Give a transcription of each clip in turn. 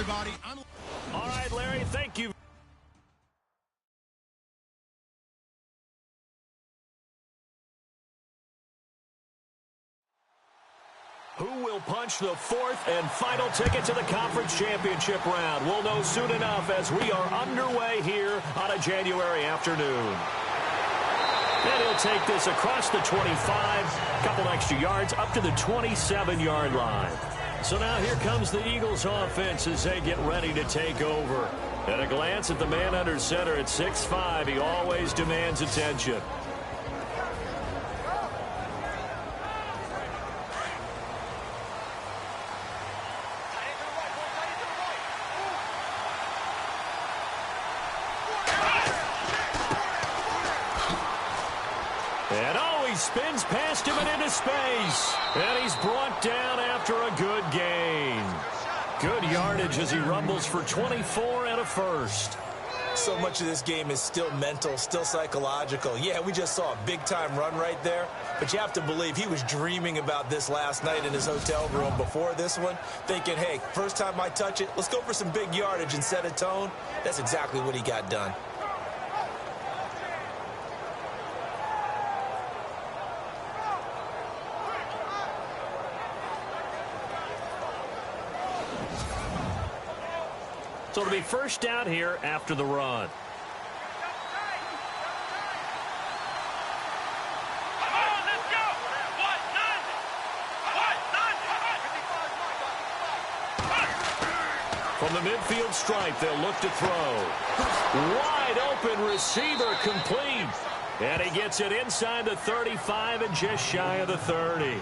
everybody. All right, Larry, thank you. Who will punch the fourth and final ticket to the conference championship round? We'll know soon enough as we are underway here on a January afternoon. And he'll take this across the 25, a couple extra yards, up to the 27-yard line. So now here comes the Eagles offense as they get ready to take over. At a glance at the man under center at 6'5", he always demands attention. And oh, he spins past him and into space. And he's brought down after a good gain. Good yardage as he rumbles for 24 and a first. So much of this game is still mental, still psychological. Yeah, we just saw a big-time run right there, but you have to believe he was dreaming about this last night in his hotel room before this one, thinking, hey, first time I touch it, let's go for some big yardage and set a tone. That's exactly what he got done. So it'll be first down here after the run. From the midfield stripe, they'll look to throw. Wide open receiver complete. And he gets it inside the 35 and just shy of the 30.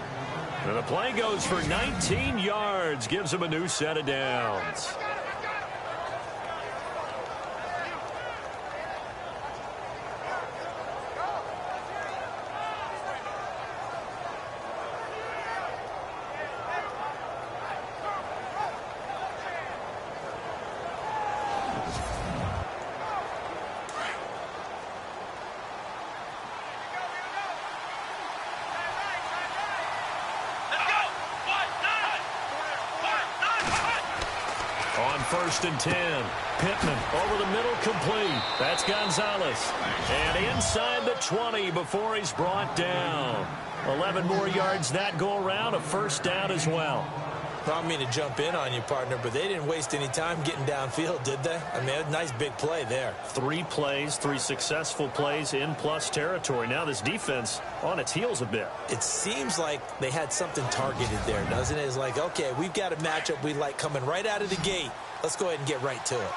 And the play goes for 19 yards, gives him a new set of downs. First and 10. Pittman over the middle, complete. That's Gonzalez. And inside the 20 before he's brought down. 11 more yards that go around, a first down as well. I don't mean to jump in on you, partner, but they didn't waste any time getting downfield, did they? I mean, a nice big play there. 3 plays, 3 successful plays in plus territory. Now this defense on its heels a bit. It seems like they had something targeted there, doesn't it? It's like, okay, we've got a matchup we like coming right out of the gate. Let's go ahead and get right to it. Let's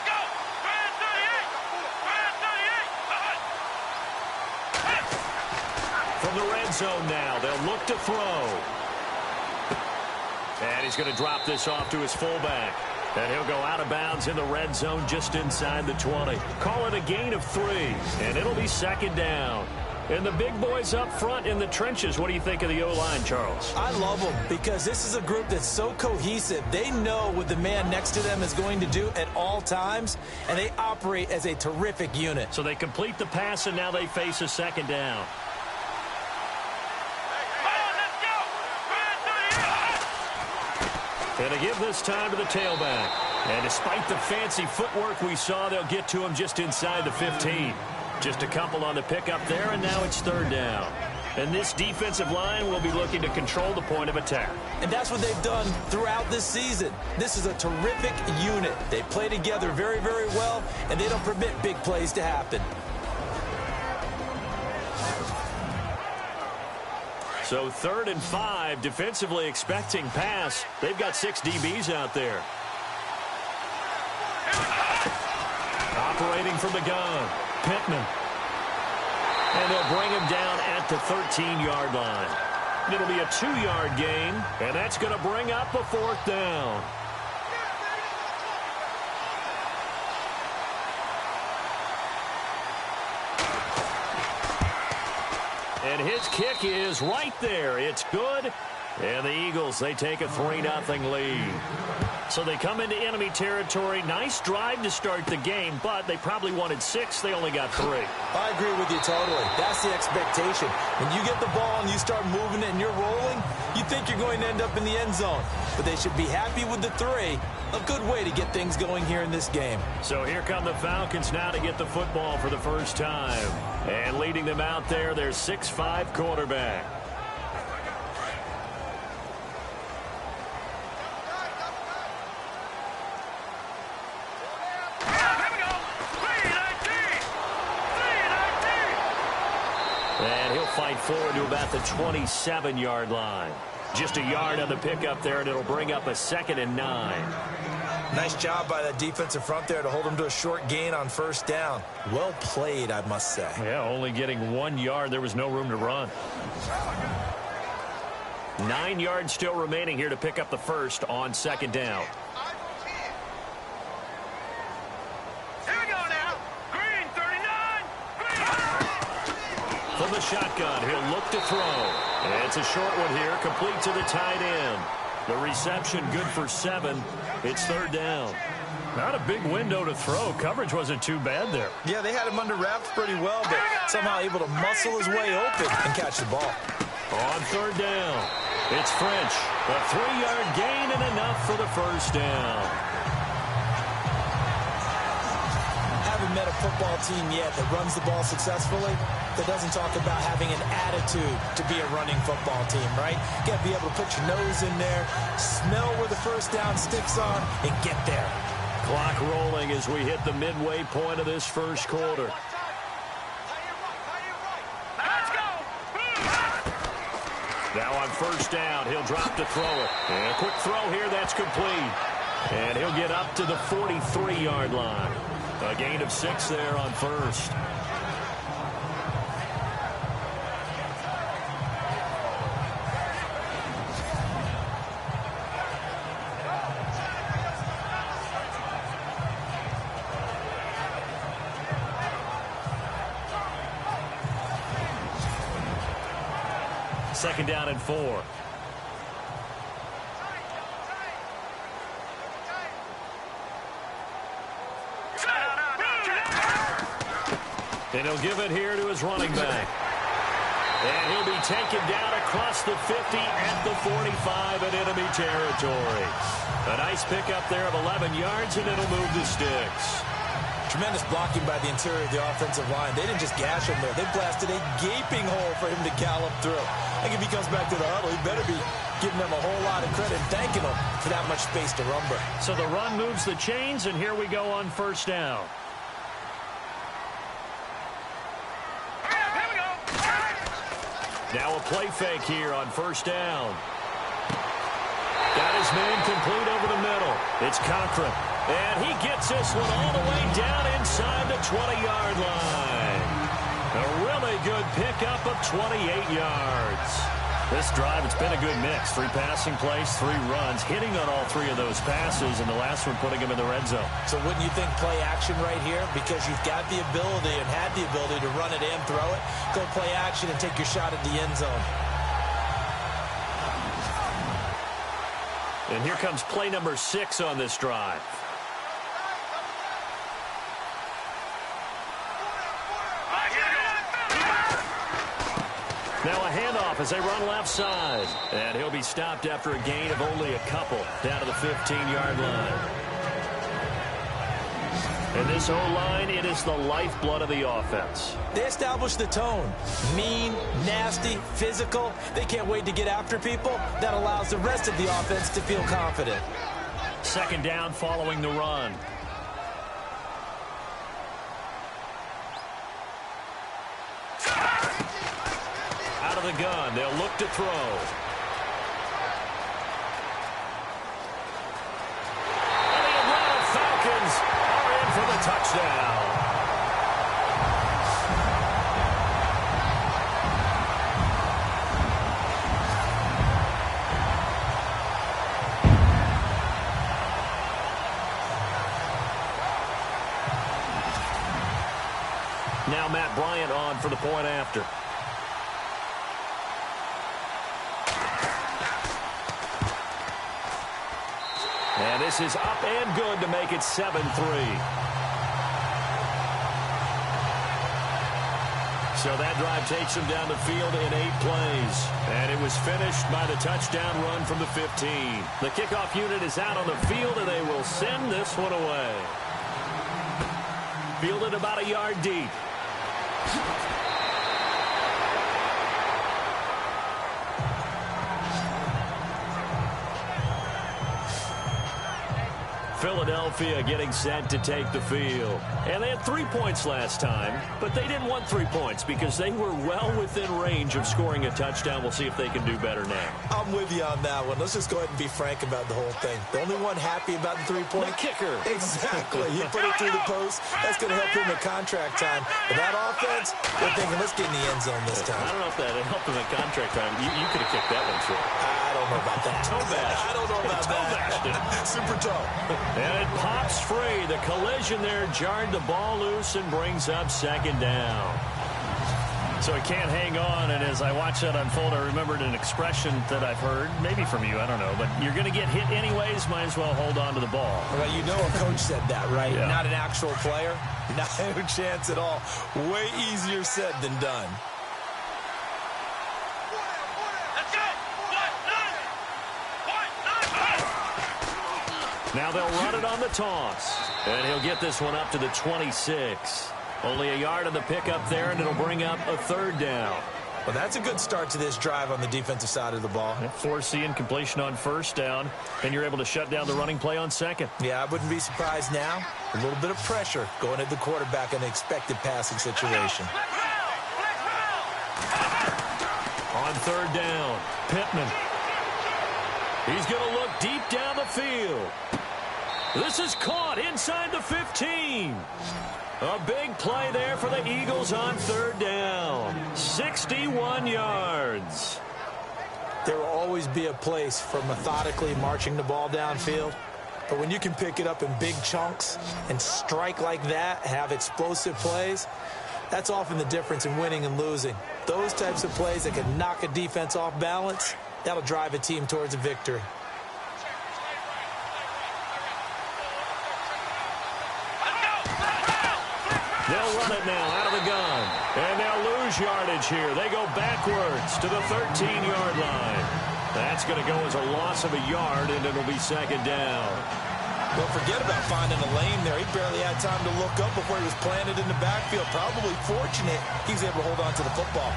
go! Brand 38! From the red zone now, they'll look to throw. And he's going to drop this off to his fullback. And he'll go out of bounds in the red zone just inside the 20. Call it a gain of 3, and it'll be second down. And the big boys up front in the trenches, what do you think of the O-line, Charles? I love them because this is a group that's so cohesive. They know what the man next to them is going to do at all times, and they operate as a terrific unit. So they complete the pass, and now they face a second down. And they give this time to the tailback. And despite the fancy footwork we saw, they'll get to him just inside the 15. Just a couple on the pickup there, and now it's third down. And this defensive line will be looking to control the point of attack. And that's what they've done throughout this season. This is a terrific unit. They play together very, very well, and they don't permit big plays to happen. So 3rd and 5, defensively expecting pass. They've got 6 DBs out there. Operating from the gun, Pittman. And they'll bring him down at the 13-yard line. It'll be a 2-yard gain, and that's going to bring up a 4th down. And his kick is right there. It's good, And the Eagles, they take a 3-0 lead. So they come into enemy territory. Nice drive to start the game, but they probably wanted 6. They only got 3. I agree with you totally. That's the expectation. When you get the ball and you start moving it and you're rolling, you think you're going to end up in the end zone. But they should be happy with the 3. A good way to get things going here in this game. So here come the Falcons now to get the football for the first time. And leading them out there, their 6'5" quarterback. And he'll fight forward to about the 27-yard line. Just a yard on the pickup there, and it'll bring up a 2nd and 9. Nice job by the defensive front there to hold him to a short gain on first down. Well played, I must say. Yeah, only getting 1 yard. There was no room to run. 9 yards still remaining here to pick up the first on 2nd down. Here we go now. Green 39. From the shotgun, he'll look to throw. It's a short one here, complete to the tight end. The reception good for 7. It's 3rd down. Not a big window to throw. Coverage wasn't too bad there. Yeah, they had him under wraps pretty well, but somehow able to muscle his way open and catch the ball. On 3rd down, it's French. A 3-yard gain and enough for the first down. Haven't met a football team yet that runs the ball successfully, that doesn't talk about having an attitude to be a running football team, right? You got to be able to put your nose in there, smell where the first down sticks on, and get there. Clock rolling as we hit the midway point of this first quarter. Let's go. Now on first down, he'll drop to throw it. And a quick throw here, that's complete. And he'll get up to the 43-yard line. A gain of 6 there on first. Second down and 4. And he'll give it here to his running back. And he'll be taken down across the 50 at the 45 in enemy territory. A nice pickup there of 11 yards, and it'll move the sticks. Tremendous blocking by the interior of the offensive line. They didn't just gash him there. They blasted a gaping hole for him to gallop through. I think if he comes back to the huddle, he better be giving them a whole lot of credit and thanking them for that much space to rumble. So the run moves the chains, and here we go on first down. Now a play fake here on first down. Got his man complete over the middle. It's Cochran. And he gets this one all the way down inside the 20-yard line. A really good pickup of 28 yards. This drive, it's been a good mix. 3 passing plays, 3 runs, hitting on all 3 of those passes, and the last one putting him in the red zone. So wouldn't you think play action right here? Because you've got the ability and had the ability to run it and throw it. Go play action and take your shot at the end zone. And here comes play number 6 on this drive. Now a handoff as they run left side. And he'll be stopped after a gain of only a couple down to the 15-yard line. And this O-line, it is the lifeblood of the offense. They establish the tone. Mean, nasty, physical. They can't wait to get after people. That allows the rest of the offense to feel confident. Second down following the run. Out of the gun, they'll look to throw. And the Atlanta Falcons are in for the touchdown. Now Matt Bryant on for the point after. This is up and good to make it 7-3. So that drive takes them down the field in 8 plays. And it was finished by the touchdown run from the 15. The kickoff unit is out on the field, and they will send this one away. Fielded about a yard deep. Philadelphia getting set to take the field. And they had 3 points last time, but they didn't want 3 points because they were well within range of scoring a touchdown. We'll see if they can do better now. I'm with you on that one. Let's just go ahead and be frank about the whole thing. The only one happy about the 3-point? The kicker. Exactly. You put it through the post. That's going to help him in contract time. But that offense, they're thinking, let's get in the end zone this time. I don't know if that helped him in contract time. You could have kicked that one through. I don't know about that. Toe bash. I don't know about that. Super toe. And it pops free. The collision there jarred the ball loose and brings up second down. So he can't hang on, and as I watch that unfold, I remembered an expression that I've heard, maybe from you, I don't know, but you're going to get hit anyways, might as well hold on to the ball. Well, you know a coach said that, right? Yeah. Not an actual player. Not a chance at all. Way easier said than done. Now they'll run it on the toss. And he'll get this one up to the 26. Only a yard on the pickup there, and it'll bring up a third down. Well, that's a good start to this drive on the defensive side of the ball. Forcing completion on first down, and you're able to shut down the running play on second. Yeah, I wouldn't be surprised now. A little bit of pressure going at the quarterback in an expected passing situation. On third down, Pittman. He's going to look deep down the field. This is caught inside the 15. A big play there for the Eagles on third down. 61 yards. There will always be a place for methodically marching the ball downfield. But when you can pick it up in big chunks and strike like that, have explosive plays, that's often the difference in winning and losing. Those types of plays that can knock a defense off balance, that'll drive a team towards a victory. They'll run it now out of the gun. And they'll lose yardage here. They go backwards to the 13-yard line. That's going to go as a loss of a yard, and it'll be second down. Don't forget about finding a lane there. He barely had time to look up before he was planted in the backfield. Probably fortunate he was able to hold on to the football.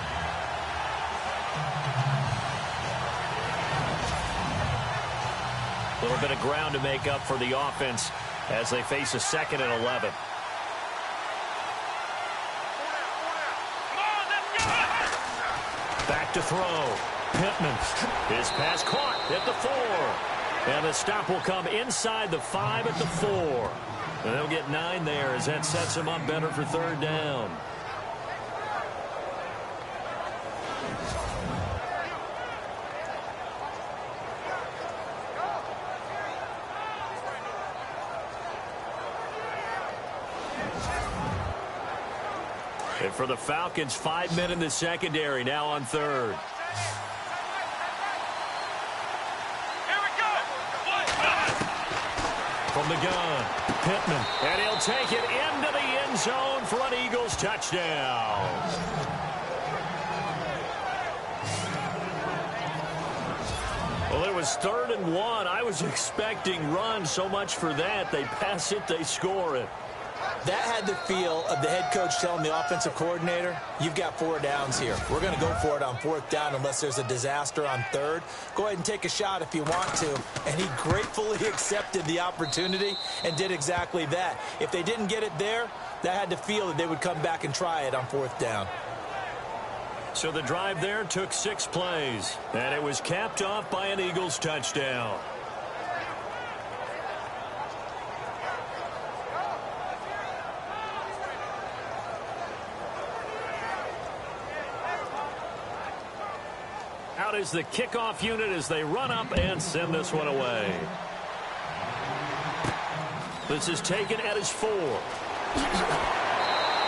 A little bit of ground to make up for the offense as they face a 2nd and 11. Back to throw. Pittman. His pass caught at the 4. And the stop will come inside the 5 at the 4. And they'll get 9 there as that sets him up better for third down. And for the Falcons, 5 men in the secondary now on third. From the gun, Pittman, and he'll take it into the end zone for an Eagles touchdown. Well, it was 3rd and 1. I was expecting run. So much for that. They pass it, they score it. That had the feel of the head coach telling the offensive coordinator, you've got 4 downs here. We're going to go for it on 4th down unless there's a disaster on 3rd. Go ahead and take a shot if you want to. And he gratefully accepted the opportunity and did exactly that. If they didn't get it there, that had the feel that they would come back and try it on 4th down. So the drive there took 6 plays, and it was capped off by an Eagles touchdown. Out is the kickoff unit as they run up and send this one away. This is taken at his 4.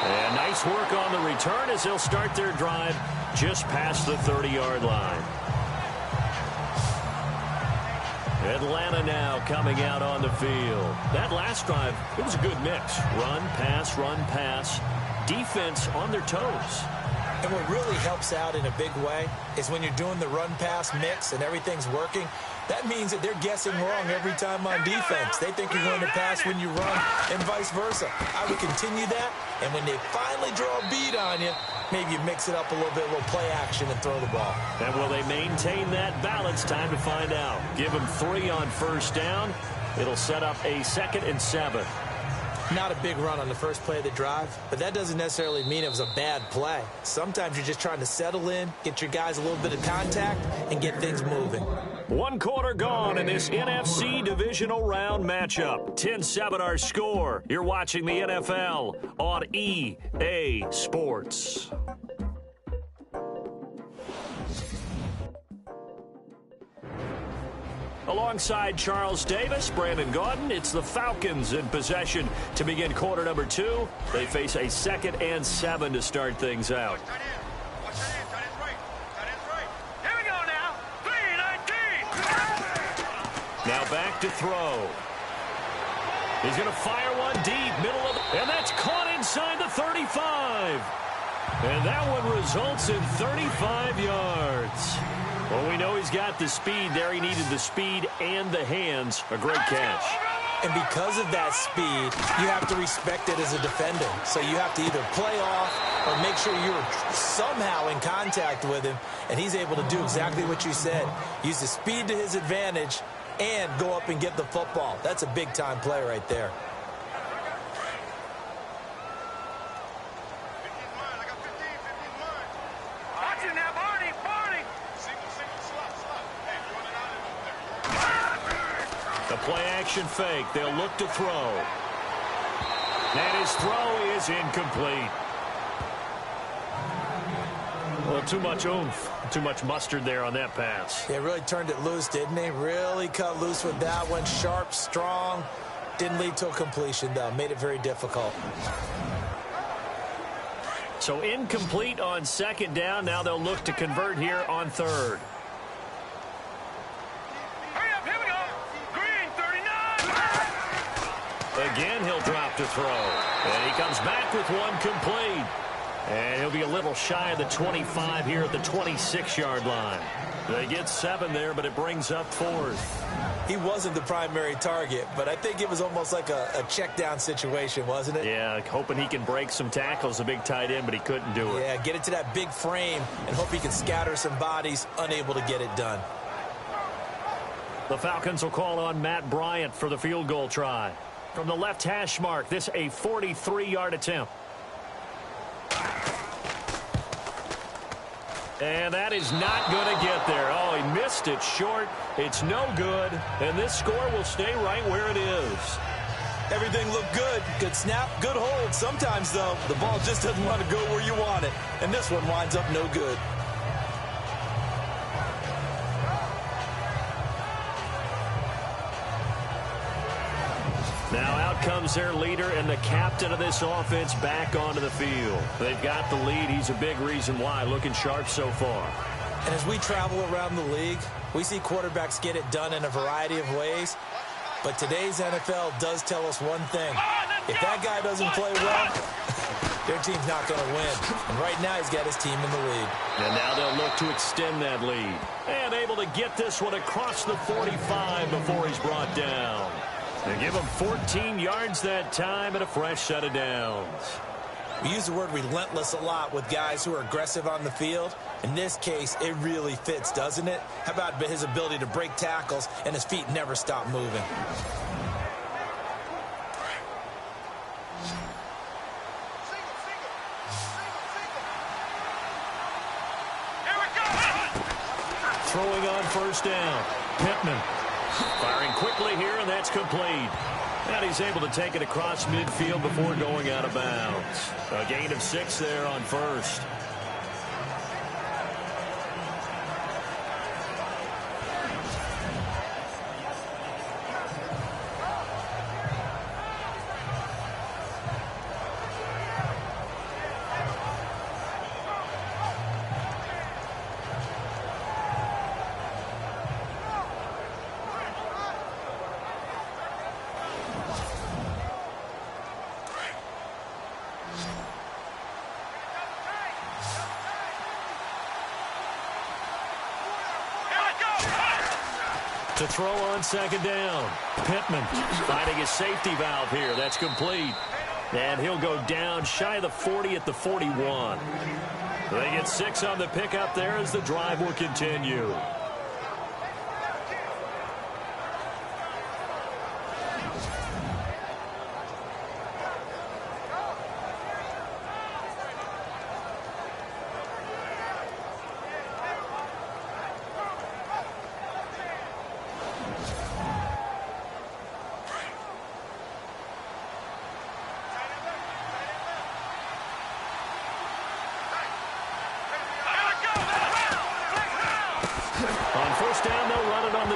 And nice work on the return as they'll start their drive just past the 30-yard line. Atlanta now coming out on the field. That last drive, it was a good mix. Run, pass, defense on their toes. And what really helps out in a big way is when you're doing the run-pass mix and everything's working, that means that they're guessing wrong every time on defense. They think you're going to pass when you run and vice versa. I would continue that, and when they finally draw a beat on you, maybe you mix it up a little bit, a little play action, and throw the ball. And will they maintain that balance? Time to find out. Give them 3 on first down. It'll set up a 2nd and 7. Not a big run on the first play of the drive, but that doesn't necessarily mean it was a bad play. Sometimes you're just trying to settle in, get your guys a little bit of contact, and get things moving. 1 quarter gone in this NFC divisional round matchup. 10-7 our score. You're watching the NFL on EA Sports. Alongside Charles Davis, Brandon Gaudin, it's the Falcons in possession to begin quarter number 2. They face a 2nd and 7 to start things out. Here we go now. 3-19. Now back to throw. He's going to fire one deep, middle of the, and that's caught inside the 35. And that one results in 35 yards. Well, we know he's got the speed there. He needed the speed and the hands. A great catch. And because of that speed, you have to respect it as a defender. So you have to either play off or make sure you're somehow in contact with him. And he's able to do exactly what you said. Use the speed to his advantage and go up and get the football. That's a big-time play right there. Play-action fake. They'll look to throw. And his throw is incomplete. Well, too much oomph, too much mustard there on that pass. They really turned it loose, didn't they? Really cut loose with that one. Sharp, strong. Didn't lead to a completion, though. Made it very difficult. So incomplete on 2nd down. Now they'll look to convert here on 3rd. Again, he'll drop to throw. And he comes back with one complete. And he'll be a little shy of the 25 here at the 26-yard line. They get 7 there, but it brings up 4th. He wasn't the primary target, but I think it was almost like a check-down situation, wasn't it? Yeah, hoping he can break some tackles, a big tight end, but he couldn't do it. Yeah, get it to that big frame and hope he can scatter some bodies, unable to get it done. The Falcons will call on Matt Bryant for the field goal try. From the left hash mark, this a 43-yard attempt. And that is not going to get there. Oh, he missed it short. It's no good. And this score will stay right where it is. Everything looked good. Good snap, good hold. Sometimes, though, the ball just doesn't want to go where you want it. And this one winds up no good. Now out comes their leader and the captain of this offense back onto the field. They've got the lead. He's a big reason why. Looking sharp so far. And as we travel around the league, we see quarterbacks get it done in a variety of ways. But today's NFL does tell us one thing. If that guy doesn't play well, their team's not going to win. And right now he's got his team in the lead. And now they'll look to extend that lead. And able to get this one across the 45 before he's brought down. They give him 14 yards that time and a fresh set of downs. We use the word relentless a lot with guys who are aggressive on the field. In this case, it really fits, doesn't it? How about his ability to break tackles and his feet never stop moving? Throwing on first down. Pittman firing quickly here, and that's complete. And he's able to take it across midfield before going out of bounds. A gain of 6 there on first. To throw on second down. Pittman finding his safety valve here. That's complete. And he'll go down shy of the 40 at the 41. They get 6 on the pickup there as the drive will continue.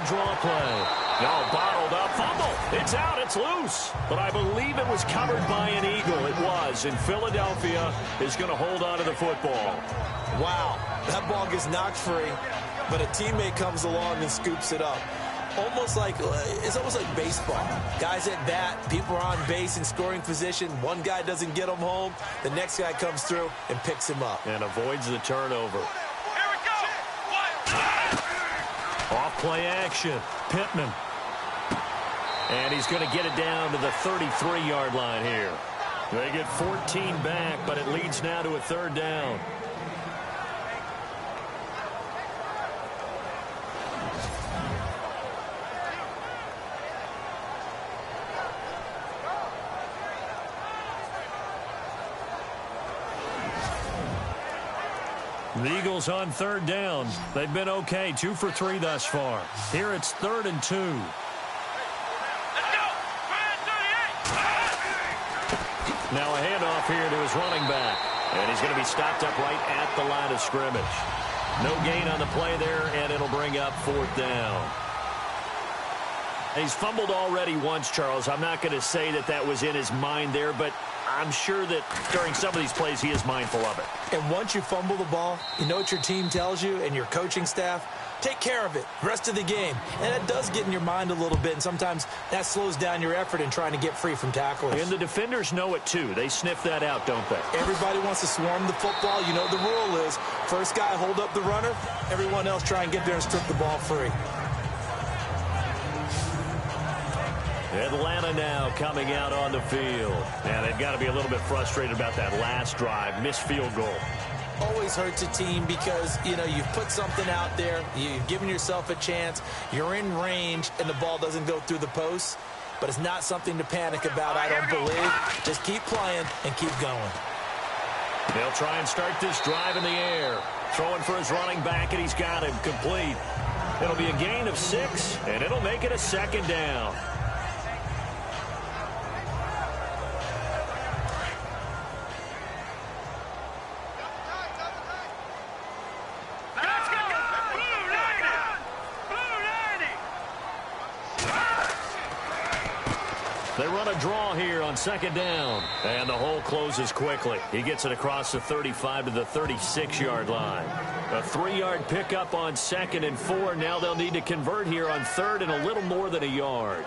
Draw play. No, bottled up. Fumble. It's out. It's loose. But I believe it was covered by an Eagle. It was. And Philadelphia is going to hold on to the football. Wow. That ball gets knocked free, but a teammate comes along and scoops it up. It's almost like baseball. Guys at bat, people are on base in scoring position. One guy doesn't get him home. The next guy comes through and picks him up. And avoids the turnover. Off play action. Pittman. And he's going to get it down to the 33-yard line here. They get 14 back, but it leads now to a third down. The Eagles on third down. They've been okay, 2 for 3 thus far. Here it's 3rd and 2. Let's go! Now a handoff here to his running back. And he's going to be stopped up right at the line of scrimmage. No gain on the play there, and it'll bring up 4th down. He's fumbled already once, Charles. I'm not going to say that was in his mind there, but I'm sure that during some of these plays he is mindful of it. And once you fumble the ball, you know what your team tells you and your coaching staff? Take care of it rest of the game. And it does get in your mind a little bit, and sometimes that slows down your effort in trying to get free from tacklers. And the defenders know it too. They sniff that out, don't they? Everybody wants to swarm the football. You know the rule is first guy hold up the runner, everyone else try and get there and strip the ball free. Atlanta now coming out on the field. And they've got to be a little bit frustrated about that last drive. Missed field goal. Always hurts a team because, you've put something out there. You've given yourself a chance. You're in range, and the ball doesn't go through the post. But it's not something to panic about, I don't believe. Just keep playing and keep going. They'll try and start this drive in the air. Throwing for his running back, and he's got him complete. It'll be a gain of 6, and it'll make it a 2nd down. They run a draw here on 2nd down. And the hole closes quickly. He gets it across the 35 to the 36-yard line. A 3-yard pickup on 2nd and 4. Now they'll need to convert here on 3rd and a little more than a yard.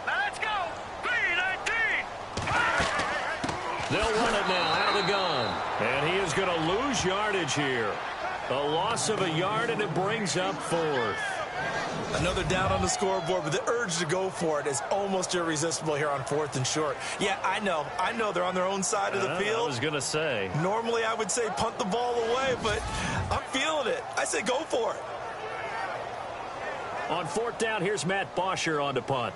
Let's go! 3-19! They'll run it now out of the gun. And he is going to lose yardage here. A loss of a yard, and it brings up 4th. Another down on the scoreboard, but the urge to go for it is almost irresistible here on 4th and short. Yeah, I know they're on their own side of the field. I was going to say. Normally, I would say punt the ball away, but I'm feeling it. I say go for it. On 4th down, here's Matt Bosher on to punt.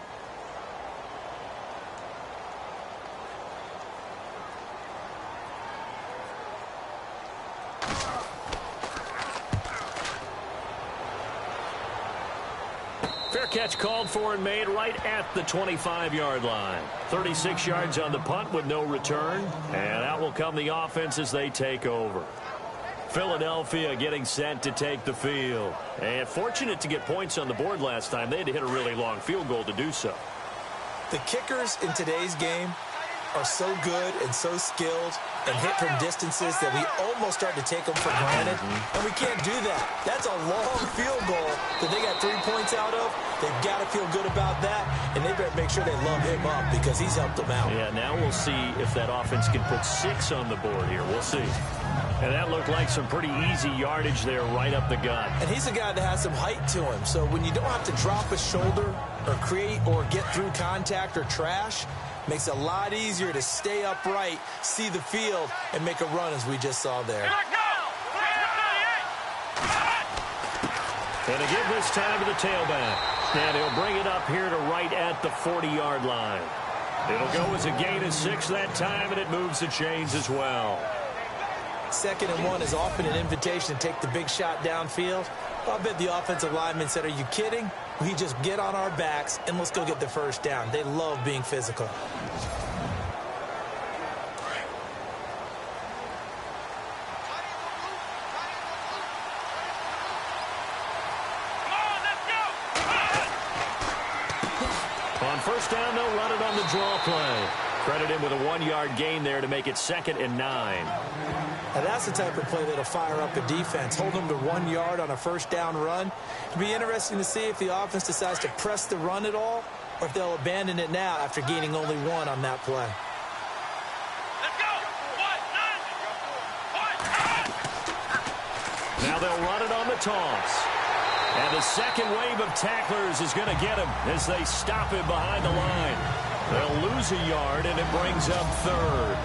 Fair catch called for and made right at the 25-yard line. 36 yards on the punt with no return. And out will come the offense as they take over. Philadelphia getting set to take the field. And fortunate to get points on the board last time. They had to hit a really long field goal to do so. The kickers in today's game are so good and so skilled and hit from distances that we almost start to take them for granted. And we can't do that. That's a long field goal that they got 3 points out of. They've got to feel good about that, and they better make sure they love him up because he's helped them out. Yeah, now we'll see if that offense can put 6 on the board here. We'll see. And that looked like some pretty easy yardage there right up the gut. And he's a guy that has some height to him. So when you don't have to drop a shoulder or create or get through contact or trash, makes it a lot easier to stay upright, see the field, and make a run as we just saw there. And to give this time to the tailback. And he'll bring it up here to right at the 40-yard line. It'll go as a gain of 6 that time, and it moves the chains as well. 2nd and 1 is often an invitation to take the big shot downfield. I bet the offensive lineman said, are you kidding? We just get on our backs and let's go get the first down. They love being physical. On first down, they'll run it on the draw play. Credit him with a 1-yard gain there to make it 2nd and 9. Now that's the type of play that'll fire up a defense. Hold them to 1 yard on a first down run. It'll be interesting to see if the offense decides to press the run at all or if they'll abandon it now after gaining only 1 on that play. Let's go. Now they'll run it on the toss. And the second wave of tacklers is going to get him as they stop him behind the line. They'll lose a yard, and it brings up 3rd.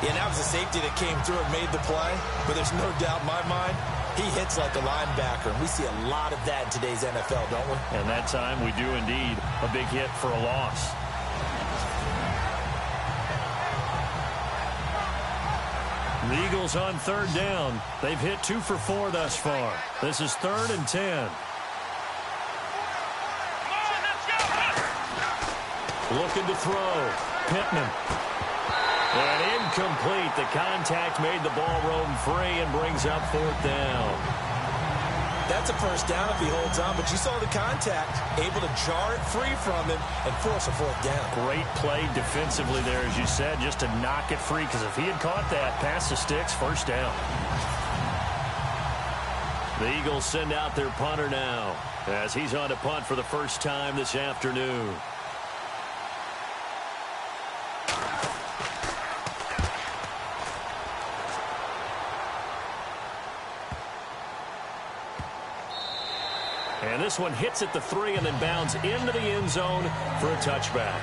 Yeah, that was a safety that came through and made the play. But there's no doubt in my mind, he hits like a linebacker. And we see a lot of that in today's NFL, don't we? And that time we do indeed. A big hit for a loss. The Eagles on 3rd down. They've hit 2 for 4 thus far. This is 3rd and 10. Looking to throw. Pittman. And incomplete. The contact made the ball roam free and brings up 4th down. That's a first down if he holds on, but you saw the contact, able to jar it free from him and force a 4th down. Great play defensively there, as you said, just to knock it free, because if he had caught that, pass the sticks, first down. The Eagles send out their punter now, as he's on to punt for the first time this afternoon. And this one hits at the 3 and then bounds into the end zone for a touchback.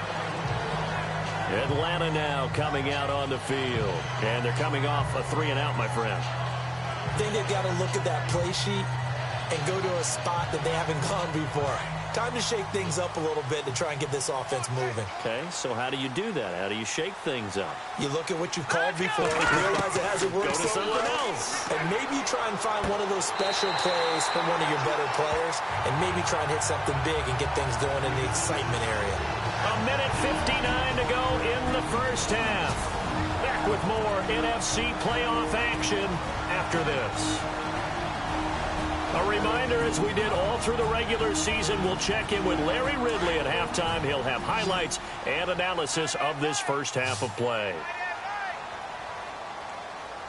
Atlanta now coming out on the field. And they're coming off a 3-and-out, my friend. I think they've got to look at that play sheet and go to a spot that they haven't gone before. Time to shake things up a little bit to try and get this offense moving. Okay, so how do you do that? How do you shake things up? You look at what you've called before, realize it hasn't worked Go to so something well, else. and maybe you try and find one of those special plays from one of your better players, and maybe try and hit something big and get things going in the excitement area. A minute 59 to go in the first half. Back with more NFC playoff action after this. A reminder, as we did all through the regular season, we'll check in with Larry Ridley at halftime. He'll have highlights and analysis of this first half of play.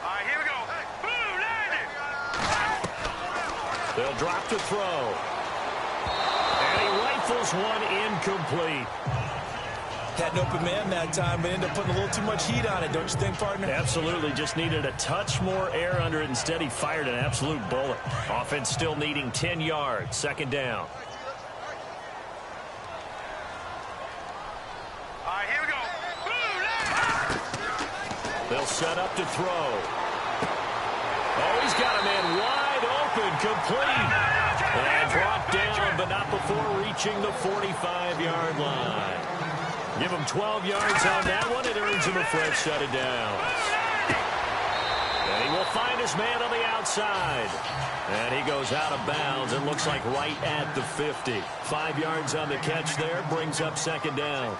All right, here we go. Boom, landed. They'll drop to throw. And he rifles one incomplete. Had an open man that time, but ended up putting a little too much heat on it, don't you think, partner? Absolutely. Just needed a touch more air under it. Instead, he fired an absolute bullet. Offense still needing 10 yards. 2nd down. All right, here we go. Boom, landed. They'll set up to throw. Oh, he's got a man wide open, complete. And brought down, but not before reaching the 45-yard line. Give him 12 yards on that one. It earns him a fresh set of downs. And he will find his man on the outside. And he goes out of bounds and looks like right at the 50. 5 yards on the catch there. Brings up 2nd down.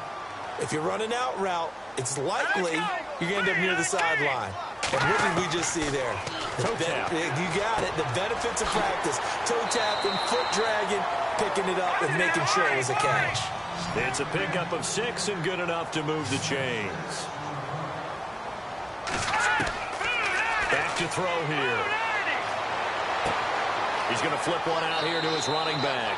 If you're running out route, it's likely you're going to end up near the sideline. And what did we just see there? Toe tap. You got it. The benefits of practice. Toe tapping, foot dragging, picking it up, and making sure it was a catch. It's a pickup of 6 and good enough to move the chains. Back to throw here. He's going to flip one out here to his running back.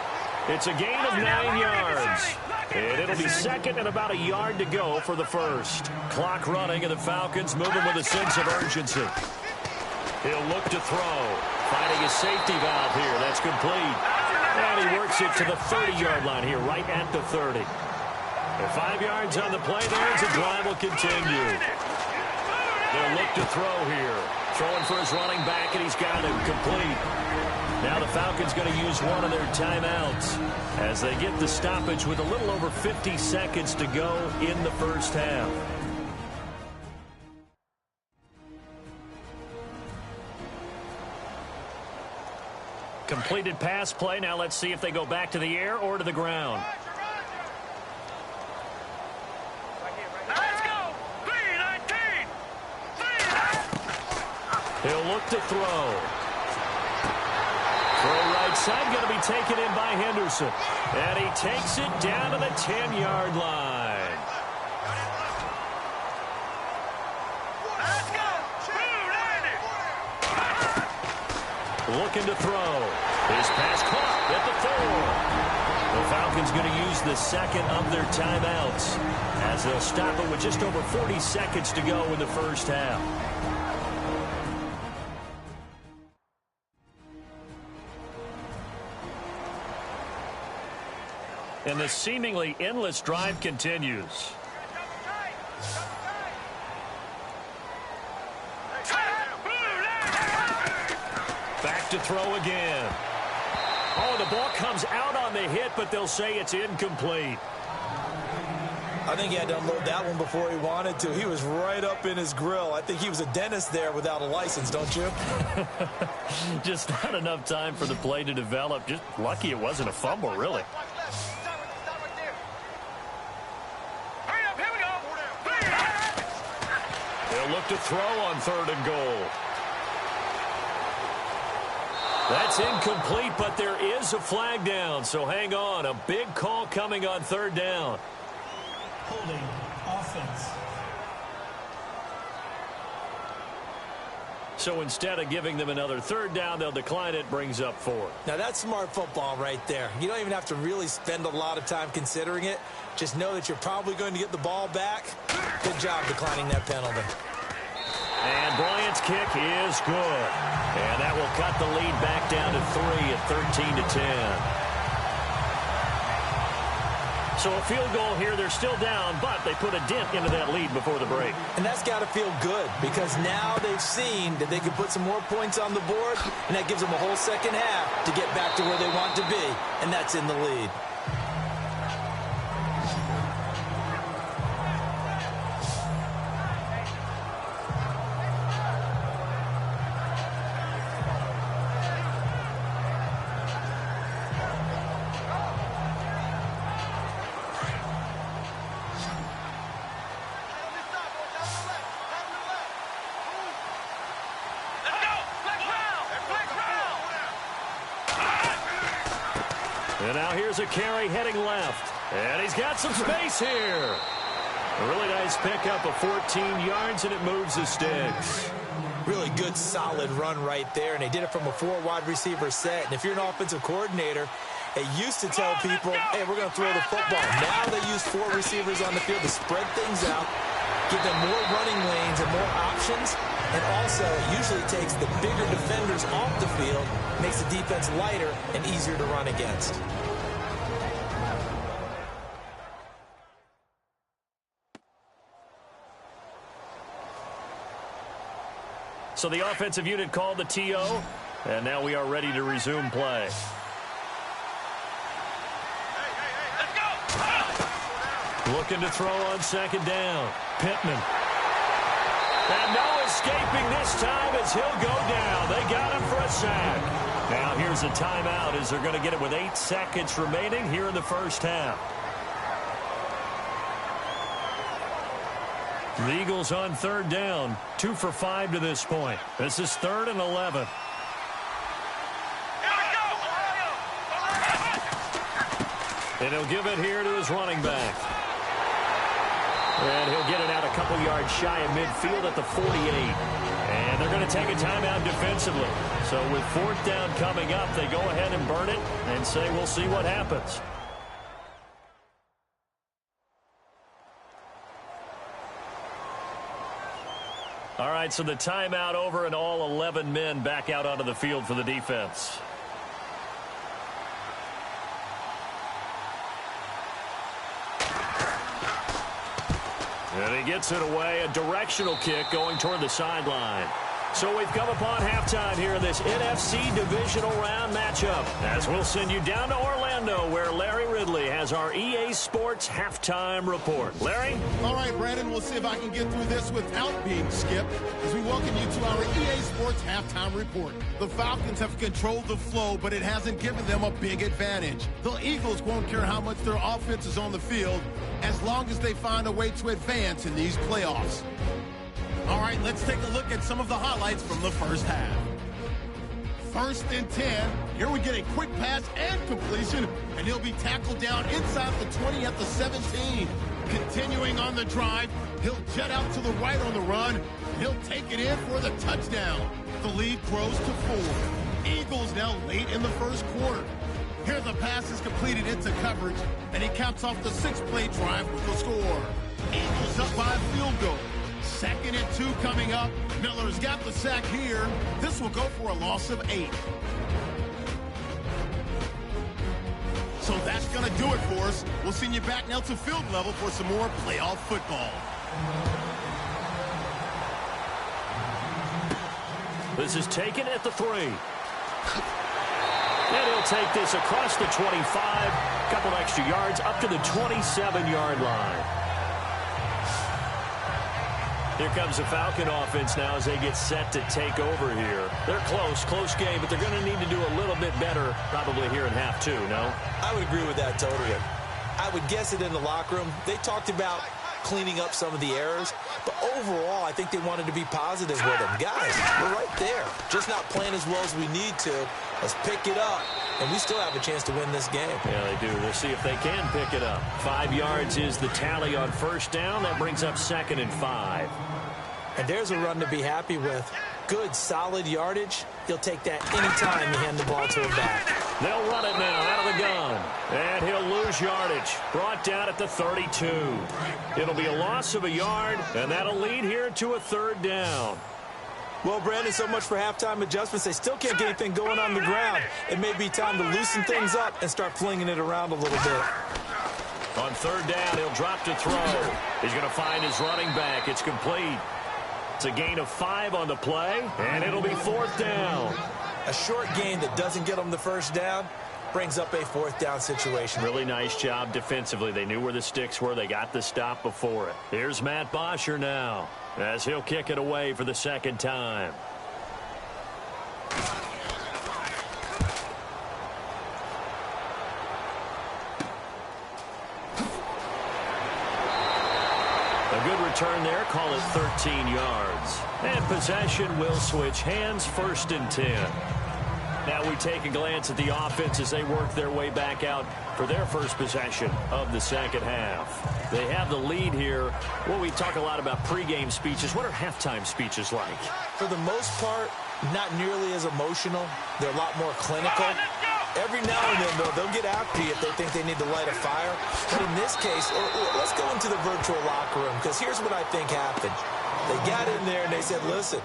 It's a gain of 9 yards. And it'll be 2nd and about a yard to go for the first. Clock running, and the Falcons moving with a sense of urgency. He'll look to throw. Finding a safety valve here. That's complete. And he works it to the 30-yard line here, right at the 30. The 5 yards on the play there as the drive will continue. They'll look to throw here. Throwing for his running back, and he's got him complete. Now the Falcons going to use one of their timeouts as they get the stoppage with a little over 50 seconds to go in the first half. Completed pass play. Now let's see if they go back to the air or to the ground. Let's go! 3-19! He'll look to throw. Throw right side, going to be taken in by Henderson. And he takes it down to the 10-yard line. Let's go! 2-90! Looking to throw. His pass caught at the 4. The Falcons going to use the second of their timeouts as they'll stop it with just over 40 seconds to go in the first half. And the seemingly endless drive continues. Back to throw again. Oh, the ball comes out on the hit, but they'll say it's incomplete. I think he had to unload that one before he wanted to. He was right up in his grill. I think he was a dentist there without a license, don't you? Just not enough time for the play to develop. Just lucky it wasn't a fumble, really. They'll look to throw on 3rd and goal. That's incomplete, but there is a flag down, so hang on. A big call coming on 3rd down. Holding offense. So instead of giving them another 3rd down, they'll decline it, brings up 4. Now, that's smart football right there. You don't even have to really spend a lot of time considering it. Just know that you're probably going to get the ball back. Good job declining that penalty. And Bryant's kick is good. And that will cut the lead back down to 3 at 13-10. So a field goal here, they're still down, but they put a dent into that lead before the break. And that's got to feel good because now they've seen that they can put some more points on the board, and that gives them a whole second half to get back to where they want to be, and that's in the lead. And now here's a carry heading left. And he's got some space here. A really nice pickup of 14 yards, and it moves the sticks. Really good, solid run right there, and they did it from a 4 wide receiver set. And if you're an offensive coordinator, they used to tell people, hey, we're going to throw the football. Now they use 4 receivers on the field to spread things out, give them more running lanes and more options. And also, it usually takes the bigger defenders off the field, makes the defense lighter and easier to run against. So the offensive unit called the TO, and now we are ready to resume play. Looking to throw on 2nd down. Pittman. And no escaping this time as he'll go down. They got him for a sack. Now here's a timeout as they're going to get it with 8 seconds remaining here in the first half. The Eagles on 3rd down. 2 for 5 to this point. This is 3rd and 11. And he'll give it here to his running back. And he'll get it out a couple yards shy of midfield at the 48. And they're going to take a timeout defensively. So with 4th down coming up, they go ahead and burn it and say we'll see what happens. All right. right, so the timeout over and all 11 men back out onto the field for the defense. And he gets it away, a directional kick going toward the sideline. So we've come upon halftime here in this NFC Divisional Round matchup, as we'll send you down to Orlando, where Larry Ridley has our EA Sports Halftime Report. Larry? All right, Brandon, we'll see if I can get through this without being skipped as we welcome you to our EA Sports Halftime Report. The Falcons have controlled the flow, but it hasn't given them a big advantage. The Eagles won't care how much their offense is on the field as long as they find a way to advance in these playoffs. All right, let's take a look at some of the highlights from the first half. 1st and 10. Here we get a quick pass and completion, and he'll be tackled down inside the 20 at the 17. Continuing on the drive, he'll jet out to the right on the run. He'll take it in for the touchdown. The lead grows to 4. Eagles now late in the first quarter. Here the pass is completed into coverage, and he caps off the 6-play drive with the score. Eagles up by a field goal. 2nd and 2 coming up. Miller's got the sack here. This will go for a loss of 8. So that's going to do it for us. We'll send you back now to field level for some more playoff football. This is taken at the 3. And he'll take this across the 25. Couple extra yards up to the 27-yard line. Here comes the Falcon offense now as they get set to take over here. They're close game, but they're going to need to do a little bit better probably here in half 2, no? I would agree with that totally. I would guess it in the locker room. They talked about cleaning up some of the errors, but overall, I think they wanted to be positive with them. Guys, we're right there. Just not playing as well as we need to. Let's pick it up, and we still have a chance to win this game. Yeah, they do. We'll see if they can pick it up. 5 yards is the tally on 1st down. That brings up 2nd and 5. And there's a run to be happy with. Good, solid yardage. He'll take that anytime you hand the ball to him back. They'll run it now out of the gun. And he'll lose yardage. Brought down at the 32. It'll be a loss of a yard, and that'll lead here to a 3rd down. Well, Brandon, so much for halftime adjustments. They still can't get anything going on the ground. It may be time to loosen things up and start flinging it around a little bit. On 3rd down, he'll drop to throw. He's going to find his running back. It's complete. It's a gain of 5 on the play, and it'll be 4th down. A short gain that doesn't get them the 1st down brings up a 4th down situation. Really nice job defensively. They knew where the sticks were. They got the stop before it. Here's Matt Bosher now as he'll kick it away for the 2nd time. A good return there, call it 13 yards. And possession will switch hands, 1st and 10. Now we take a glance at the offense as they work their way back out for their first possession of the 2nd half. They have the lead here. Well, we talk a lot about pregame speeches. What are halftime speeches like? For the most part, not nearly as emotional. They're a lot more clinical. Every now and then, though, they'll get after you if they think they need to light a fire. But in this case, let's go into the virtual locker room, because here's what I think happened. They got in there and they said, listen,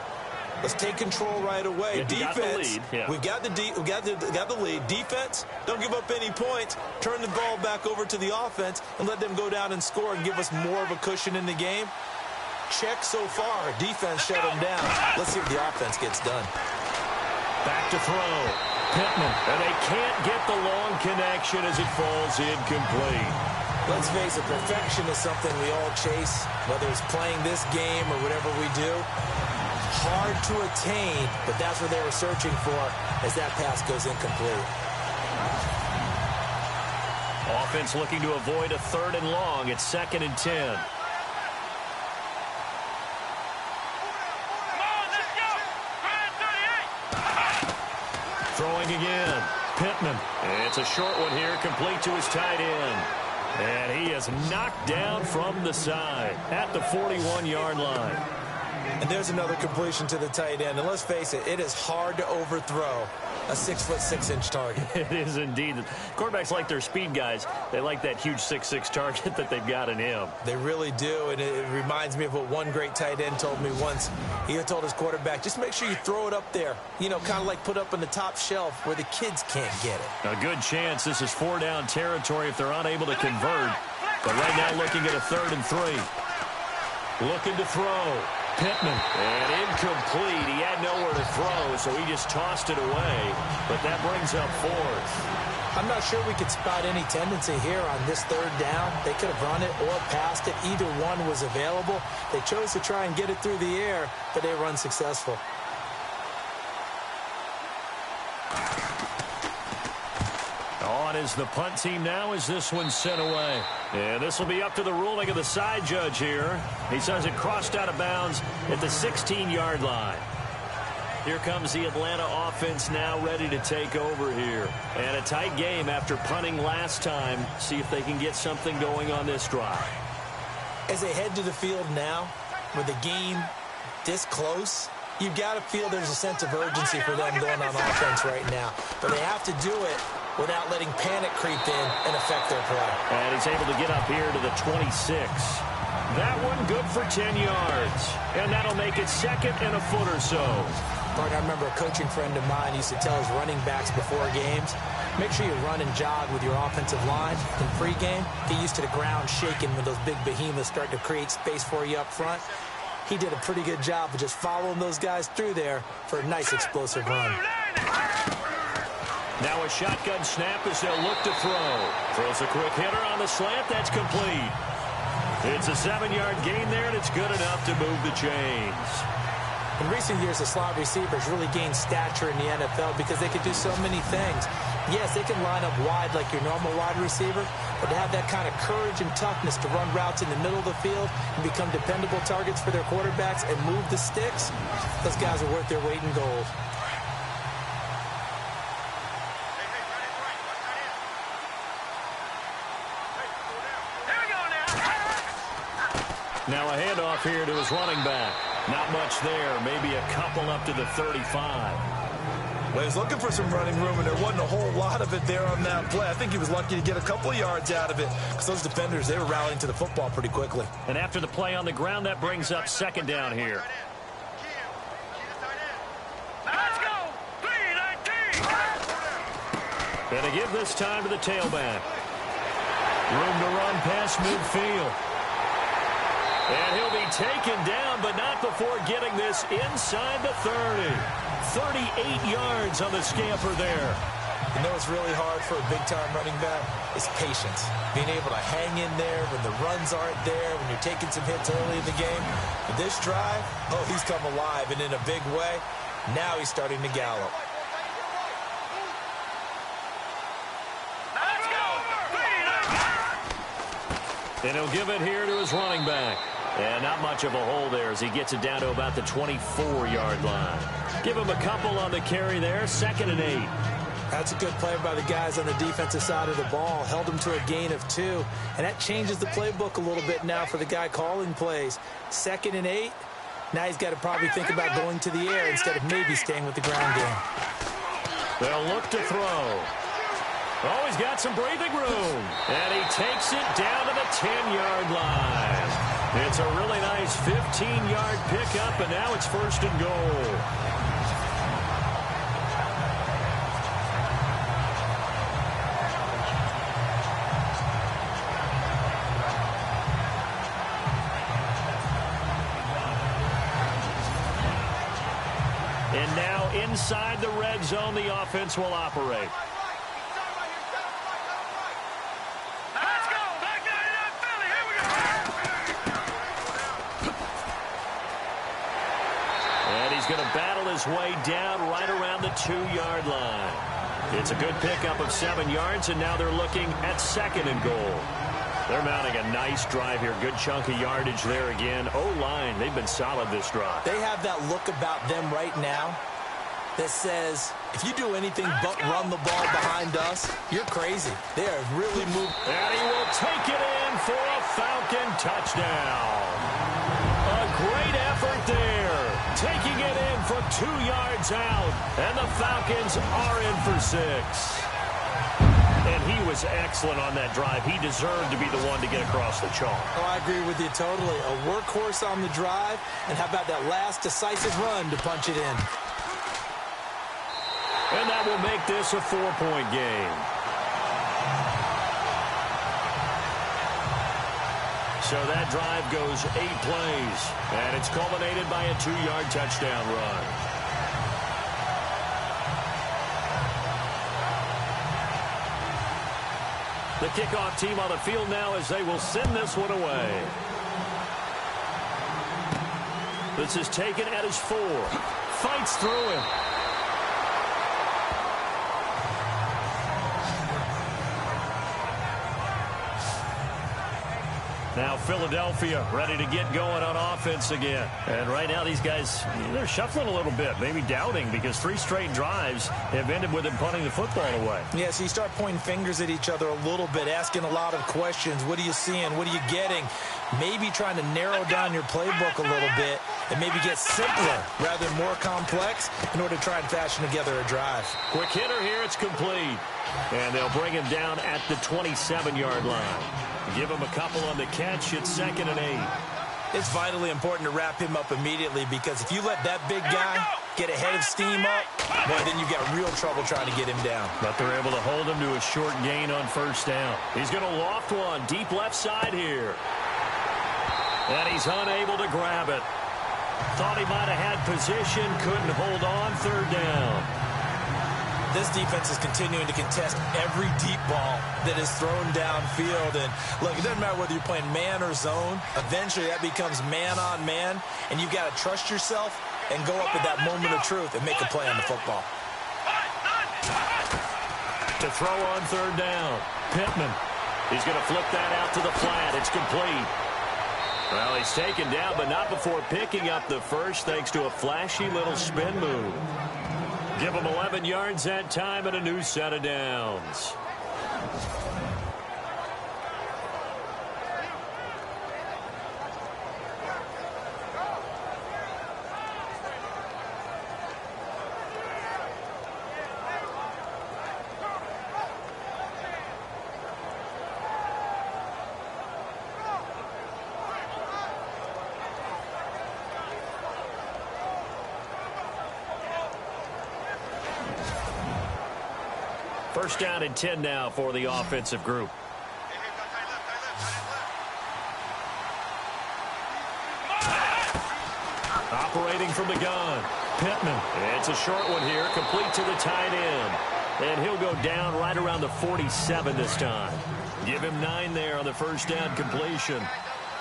let's take control right away. Yeah, Defense, we got the lead. Defense, don't give up any points. Turn the ball back over to the offense and let them go down and score and give us more of a cushion in the game. Check so far. Defense shut them down. Let's see if the offense gets done. Back to throw. Pittman. And they can't get the long connection as it falls incomplete. Let's face it, perfection is something we all chase, whether it's playing this game or whatever we do. Hard to attain, but that's what they were searching for as that pass goes incomplete. Offense looking to avoid a 3rd and long. It's 2nd and 10. Throwing again. Pittman. It's a short one here, complete to his tight end. And he is knocked down from the side at the 41-yard line. And there's another completion to the tight end. And let's face it, it is hard to overthrow a 6'6" target. It is indeed. Quarterbacks like their speed guys. They like that huge 6'6" target that they've got in him. They really do, and it reminds me of what one great tight end told me once. He had told his quarterback, just make sure you throw it up there. You know, kind of like put up on the top shelf where the kids can't get it. A good chance this is 4-down territory if they're unable to convert. But right now looking at a 3rd and 3. Looking to throw. Pittman. And incomplete. He had nowhere to throw, so he just tossed it away. But that brings up 4th. I'm not sure we could spot any tendency here on this 3rd down. They could have run it or passed it. Either one was available. They chose to try and get it through the air, but they were unsuccessful. On is the punt team now as this one's sent away. And this will be up to the ruling of the side judge here. He says it crossed out of bounds at the 16-yard line. Here comes the Atlanta offense now ready to take over here. And a tight game after punting last time. See if they can get something going on this drive. As they head to the field now, with the game this close, you've got to feel there's a sense of urgency for them going on offense right now. But they have to do it without letting panic creep in and affect their play. And he's able to get up here to the 26. That one good for 10 yards. And that'll make it 2nd and a foot or so. Mark, I remember a coaching friend of mine used to tell his running backs before games, make sure you run and jog with your offensive line in pregame. Get used to the ground shaking when those big behemoths start to create space for you up front. He did a pretty good job of just following those guys through there for a nice explosive run. Now a shotgun snap as they'll look to throw. Throws a quick hitter on the slant. That's complete. It's a 7-yard gain there, and it's good enough to move the chains. In recent years, the slot receivers really gained stature in the NFL because they could do so many things. Yes, they can line up wide like your normal wide receiver, but to have that kind of courage and toughness to run routes in the middle of the field and become dependable targets for their quarterbacks and move the sticks, those guys are worth their weight in gold. Now a handoff here to his running back. Not much there. Maybe a couple up to the 35. Well, he was looking for some running room, and there wasn't a whole lot of it there on that play. I think he was lucky to get a couple of yards out of it because those defenders, they were rallying to the football pretty quickly. And after the play on the ground, that brings up 2nd down here. Let's go! 3-19! And to give this time to the tailback. Room to run past midfield. And he'll be taken down, but not before getting this inside the 30. 38 yards on the scamper there. You know what's really hard for a big-time running back? Is patience. Being able to hang in there when the runs aren't there, when you're taking some hits early in the game. But this drive, oh, he's come alive and in a big way. Now he's starting to gallop. Let's go! And he'll give it here to his running back. And not much of a hole there as he gets it down to about the 24-yard line. Give him a couple on the carry there. 2nd and 8. That's a good play by the guys on the defensive side of the ball. Held him to a gain of 2. And that changes the playbook a little bit now for the guy calling plays. 2nd and 8. Now he's got to probably think about going to the air instead of maybe staying with the ground game. They'll look to throw. Oh, he's got some breathing room. And he takes it down to the 10-yard line. It's a really nice 15-yard pickup, and now it's 1st and goal. And now inside the red zone, the offense will operate. Going to battle his way down right around the 2-yard line. It's a good pickup of 7 yards, and now they're looking at 2nd and goal. They're mounting a nice drive here. Good chunk of yardage there again. O-line, they've been solid this drive. They have that look about them right now that says, if you do anything but run the ball behind us, you're crazy. They are really moving. And he will take it in for a Falcon touchdown. A great effort there. taking it in from 2 yards out. And the Falcons are in for 6. And he was excellent on that drive. He deserved to be the one to get across the chalk. Oh, I agree with you totally. A workhorse on the drive. And how about that last decisive run to punch it in? And that will make this a 4-point game. So that drive goes 8 plays. And it's culminated by a 2-yard touchdown run. The kickoff team on the field now as they will send this one away. This is taken at his 4. Fights through him. Now Philadelphia ready to get going on offense again. And right now these guys, they're shuffling a little bit, maybe doubting, because 3 straight drives have ended with them punting the football away. Yeah, so you start pointing fingers at each other a little bit, asking a lot of questions. What are you seeing? What are you getting? Maybe trying to narrow down your playbook a little bit and maybe get simpler rather than more complex in order to try and fashion together a drive. Quick hitter here, it's complete. And they'll bring him down at the 27-yard line. Give him a couple on the catch. It's 2nd and 8. It's vitally important to wrap him up immediately, because if you let that big guy get a head of steam up, well, then you've got real trouble trying to get him down. But they're able to hold him to a short gain on 1st down. He's going to loft one deep left side here. And he's unable to grab it. Thought he might have had position, couldn't hold on. 3rd down. This defense is continuing to contest every deep ball that is thrown downfield. And look, it doesn't matter whether you're playing man or zone. Eventually that becomes man on man, and you've got to trust yourself and go up at that moment of truth and make a play on the football. To throw on 3rd down. Pittman. He's going to flip that out to the flat. It's complete. Well, he's taken down, but not before picking up the first, thanks to a flashy little spin move. Give him 11 yards that time and a new set of downs. First down and 10 now for the offensive group. Operating from the gun, Pittman. It's a short one here, complete to the tight end. And he'll go down right around the 47 this time. Give him 9 there on the 1st down completion.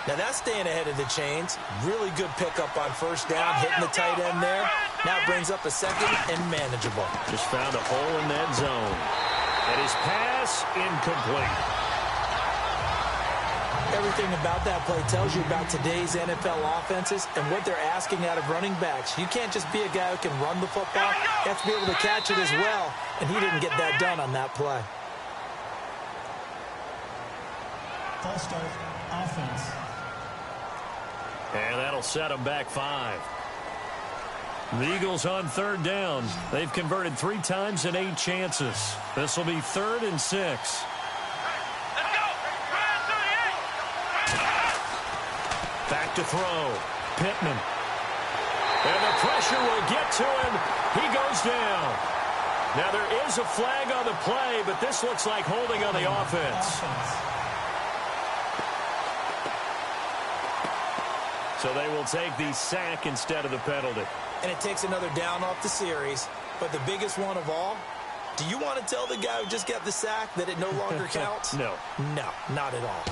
Now that's staying ahead of the chains. Really good pickup on 1st down, hitting the tight end there. Now brings up a 2nd and manageable. Just found a hole in that zone. And his pass incomplete. Everything about that play tells you about today's NFL offenses and what they're asking out of running backs. You can't just be a guy who can run the football. You have to be able to catch it as well. And he didn't get that done on that play. False start, offense. And that'll set him back 5. The Eagles on 3rd down. They've converted 3 times in 8 chances. This will be 3rd and 6. Let's go! Back to throw. Pittman. And the pressure will get to him. He goes down. Now there is a flag on the play, but this looks like holding on the offense. So they will take the sack instead of the penalty. And it takes another down off the series. But the biggest one of all, do you want to tell the guy who just got the sack that it no longer counts? No. No, not at all.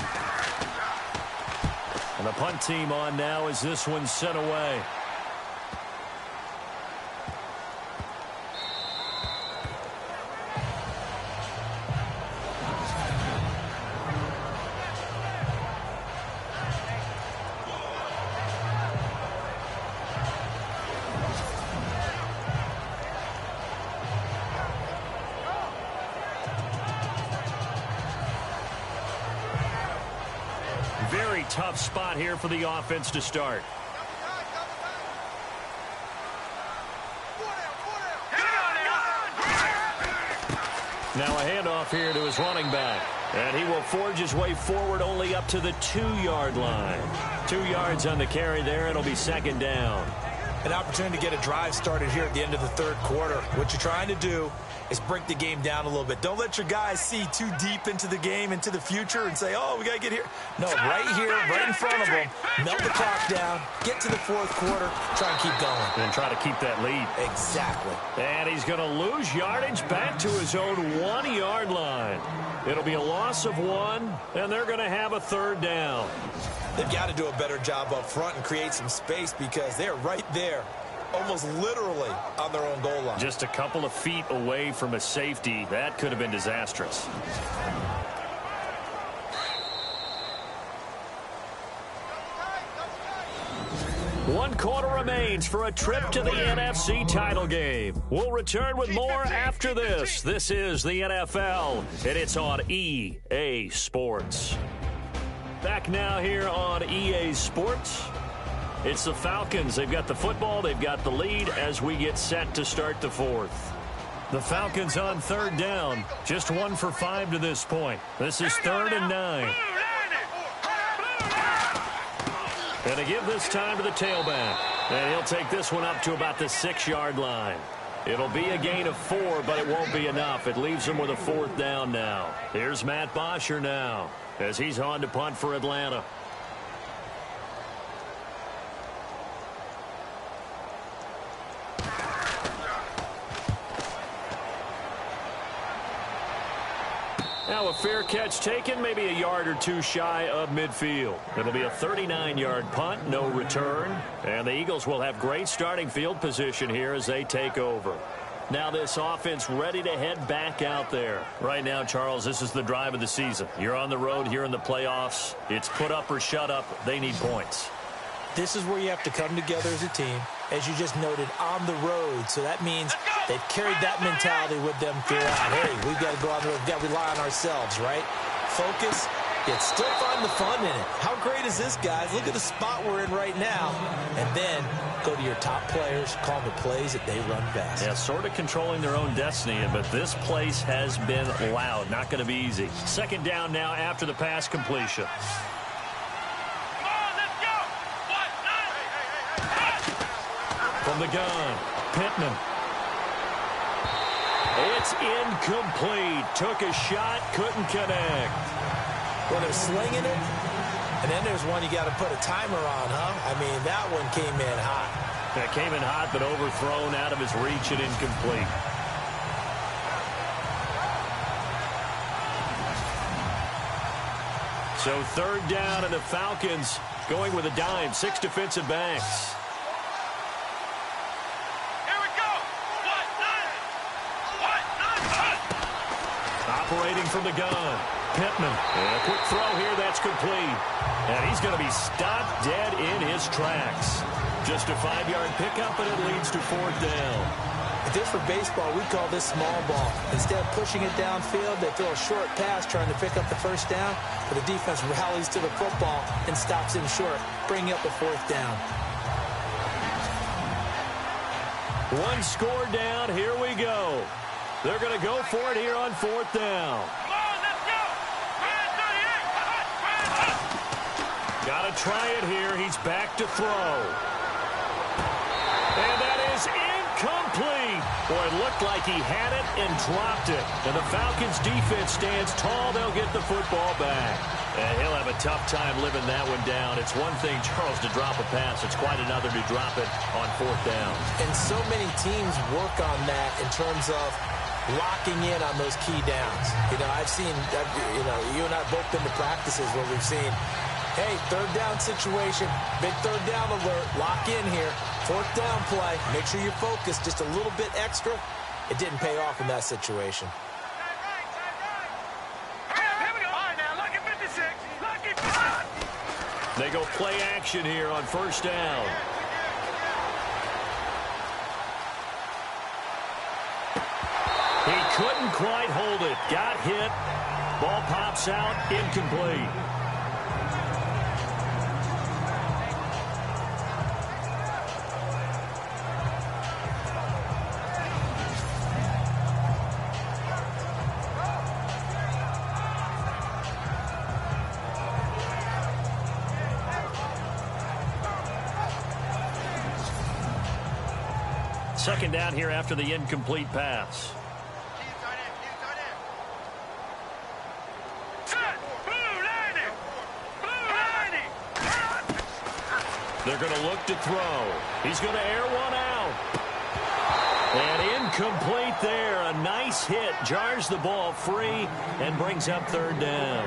And the punt team on now as this one's sent away. Very tough spot here for the offense to start. Now a handoff here to his running back. And he will forge his way forward only up to the 2-yard line. 2 yards on the carry there. It'll be second down. An opportunity to get a drive started here at the end of the third quarter. What you're trying to do is break the game down a little bit. Don't let your guys see too deep into the game, into the future, and say, oh, we got to get here. No, right here, right in front of them, melt the clock down, get to the fourth quarter, try and keep going. And try to keep that lead. Exactly. And he's going to lose yardage back to his own 1-yard line. It'll be a loss of 1, and they're going to have a third down. They've got to do a better job up front and create some space because they're right there, almost literally on their own goal line. Just a couple of feet away from a safety. That could have been disastrous. One quarter remains for a trip to the NFC title game. We'll return with more after this. This is the NFL, and it's on EA Sports. Back now here on EA Sports. It's the Falcons. They've got the football. They've got the lead as we get set to start the fourth. The Falcons on third down. Just 1 for 5 to this point. This is 3rd and 9. And they give this time to the tailback. And he'll take this one up to about the 6-yard line. It'll be a gain of 4, but it won't be enough. It leaves him with a 4th down now. Here's Matt Bosher now as he's on to punt for Atlanta. Now a fair catch taken, maybe a yard or 2 shy of midfield. It'll be a 39-yard punt, no return. And the Eagles will have great starting field position here as they take over. Now this offense ready to head back out there. Right now, Charles, this is the drive of the season. You're on the road here in the playoffs. It's put up or shut up. They need points. This is where you have to come together as a team, as you just noted, on the road. So that means they've carried that mentality with them throughout. Hey, we've got to go on the road. We've got to rely on ourselves, right? Focus, yet still find the fun in it. How great is this, guys? Look at the spot we're in right now. And then go to your top players, call the plays that they run best. Yeah, sort of controlling their own destiny, but this place has been loud. Not going to be easy. Second down now after the pass completion. From the gun, Pittman. It's incomplete. Took a shot, couldn't connect. Well, they're slinging it, and then there's one you got to put a timer on, huh? I mean, that one came in hot. That came in hot, but overthrown out of his reach and incomplete. So 3rd down, and the Falcons going with a dime. 6 defensive backs. Operating from the gun, Pittman. And a quick throw here, that's complete. And he's going to be stopped dead in his tracks. Just a 5-yard pickup, and it leads to 4th down. If this were baseball, we'd call this small ball. Instead of pushing it downfield, they throw a short pass trying to pick up the 1st down, but the defense rallies to the football and stops him short, bringing up the 4th down. 1 score down, here we go. They're going to go for it here on 4th down. Come on, let's go! Got to try it here. He's back to throw. And that is incomplete. Boy, it looked like he had it and dropped it. And the Falcons defense stands tall. They'll get the football back. And he'll have a tough time living that one down. It's one thing, Charles, to drop a pass. It's quite another to drop it on 4th down. And so many teams work on that in terms of locking in on those key downs. You know, I've seen, you and I both been to practices where we've seen, hey, 3rd down situation, big 3rd down alert, lock in here, 4th down play, make sure you're focused just a little bit extra. It didn't pay off in that situation. They go play action here on 1st down. He couldn't quite hold it. Got hit. Ball pops out. Incomplete. second down here after the incomplete pass. They're going to look to throw. He's going to air one out. And incomplete there. A nice hit. Jars the ball free and brings up third down.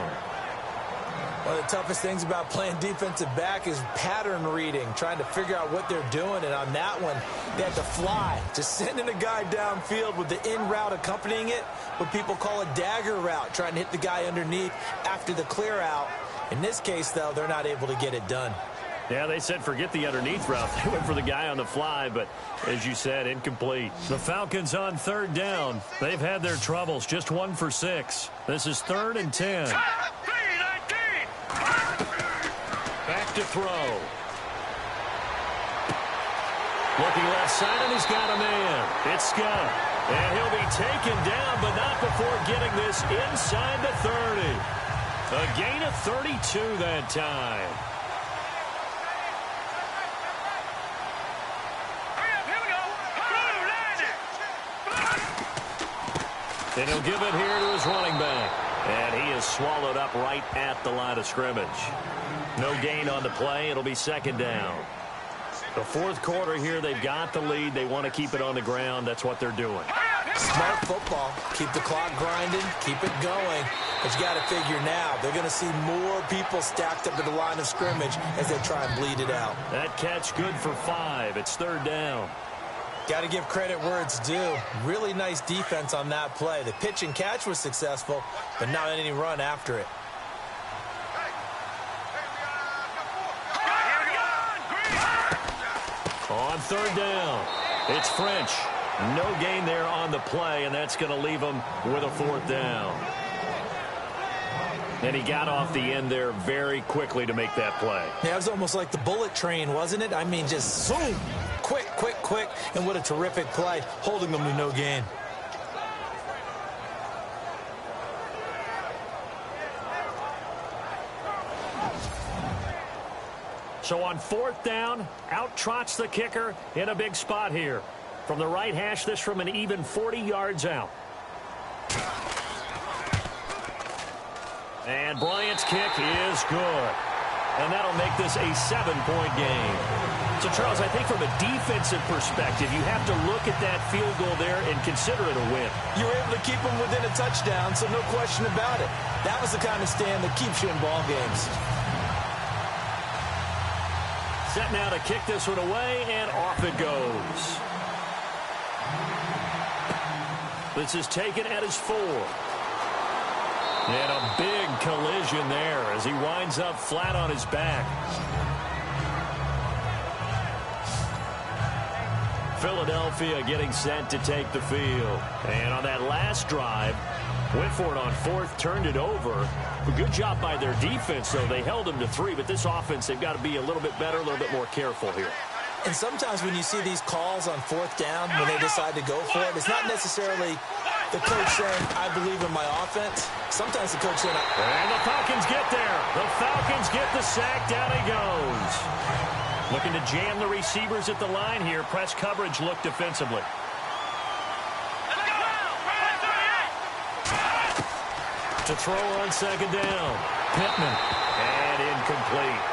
One of the toughest things about playing defensive back is pattern reading, trying to figure out what they're doing. And on that one, they had to fly, just sending a guy downfield with the in route accompanying it, what people call a dagger route, trying to hit the guy underneath after the clear out. In this case, though, they're not able to get it done. Yeah, they said forget the underneath route. They went for the guy on the fly, but as you said, incomplete. The Falcons on third down. They've had their troubles, just 1 for 6. This is 3rd and 10. Back to throw. Looking left side, and he's got a man. It's Scott. And he'll be taken down, but not before getting this inside the 30. A gain of 32 that time. And he'll give it here to his running back. And he is swallowed up right at the line of scrimmage. No gain on the play. It'll be second down. The fourth quarter here, they've got the lead. They want to keep it on the ground. That's what they're doing. Smart football. Keep the clock grinding. Keep it going. But you got to figure now, they're going to see more people stacked up at the line of scrimmage as they try and bleed it out. That catch good for 5. It's third down. Got to give credit where it's due. Really nice defense on that play. The pitch and catch was successful, but not any run after it. On third down, it's French. No gain there on the play, and that's going to leave him with a 4th down. And he got off the end there very quickly to make that play. Yeah, it was almost like the bullet train, wasn't it? I mean, just zoom. Quick, quick, quick. And what a terrific play, holding them to no gain. So on 4th down, out trots the kicker in a big spot here. From the right hash, this from an even 40 yards out. And Bryant's kick is good. And that'll make this a 7-point game. So, Charles, I think from a defensive perspective, you have to look at that field goal there and consider it a win. You were able to keep them within a touchdown, so no question about it. That was the kind of stand that keeps you in ball games. Set now to kick this one away, and off it goes. This is taken at his 4. And a big collision there as he winds up flat on his back. Philadelphia getting set to take the field. And on that last drive, went for it on 4th, turned it over. A good job by their defense, though. They held them to 3, but this offense, they've got to be a little bit better, a little bit more careful here. And sometimes when you see these calls on 4th down, when they decide to go for it, it's not necessarily the coach saying, I believe in my offense. Sometimes the coach saying, and the Falcons get there. The Falcons get the sack. Down he goes. Looking to jam the receivers at the line here. Press coverage look defensively. To throw on second down. Pittman. And incomplete.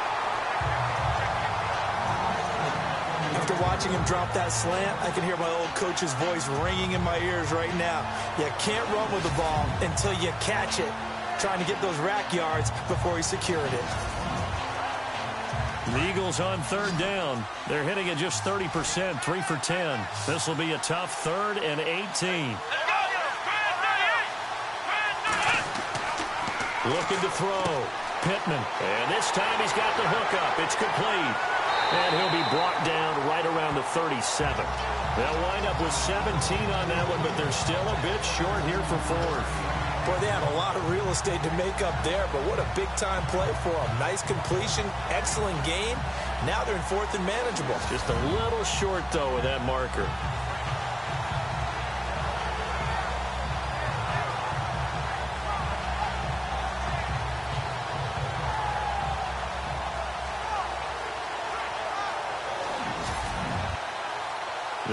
After watching him drop that slant, I can hear my old coach's voice ringing in my ears right now. You can't run with the ball until you catch it. Trying to get those rack yards before he secured it. The Eagles on third down. They're hitting at just 30%, 3 for 10. This will be a tough 3rd and 18. Looking to throw. Pittman. And this time he's got the hook up. It's complete. And he'll be brought down right around the 37. They'll wind up with 17 on that one, but they're still a bit short here for 4th. Boy, they had a lot of real estate to make up there, but what a big-time play for them. Nice completion, excellent game. Now they're in 4th and manageable. Just a little short, though, with that marker.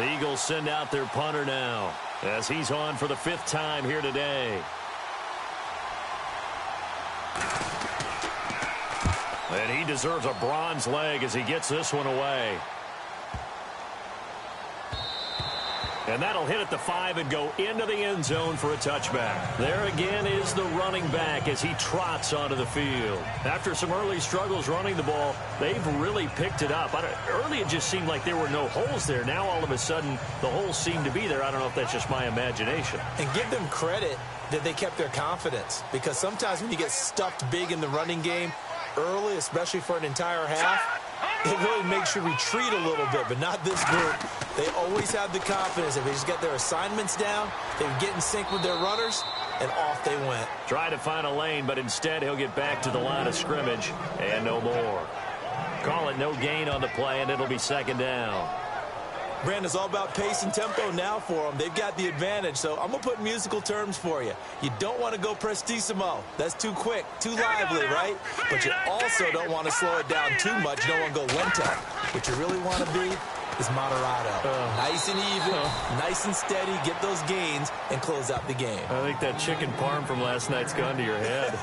The Eagles send out their punter now as he's on for the 5th time here today. And he deserves a bronze leg as he gets this one away. And that'll hit at the 5 and go into the end zone for a touchback. There again is the running back as he trots onto the field. After some early struggles running the ball, they've really picked it up. Early it just seemed like there were no holes there. Now all of a sudden the holes seem to be there. I don't know if that's just my imagination. And give them credit that they kept their confidence, because sometimes when you get stuffed big in the running game early, especially for an entire half, it really makes you retreat a little bit, but not this group. They always have the confidence. If they just get their assignments down, they get in sync with their runners, and off they went. Try to find a lane, but instead he'll get back to the line of scrimmage and no more. Call it no gain on the play, and it'll be 2nd down. Brandon, it's all about pace and tempo now for them. They've got the advantage, so I'm going to put musical terms for you. You don't want to go prestissimo. That's too quick, too lively, right? But you also don't want to slow it down too much. You don't want to go lento. What you really want to be is moderato. Nice and even, nice and steady, get those gains, and close out the game. I think that chicken parm from last night's gone to your head.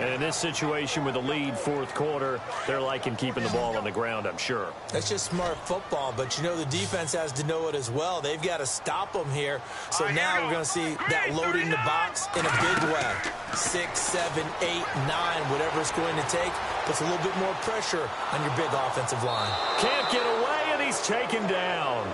And in this situation with a lead 4th quarter, they're liking keeping the ball on the ground, I'm sure. That's just smart football, but you know the defense has to know it as well. They've got to stop them here. So now we're going to see that loading the box in a big way. 6, 7, 8, 9, whatever it's going to take, puts a little bit more pressure on your big offensive line. Can't get away, and he's taken down.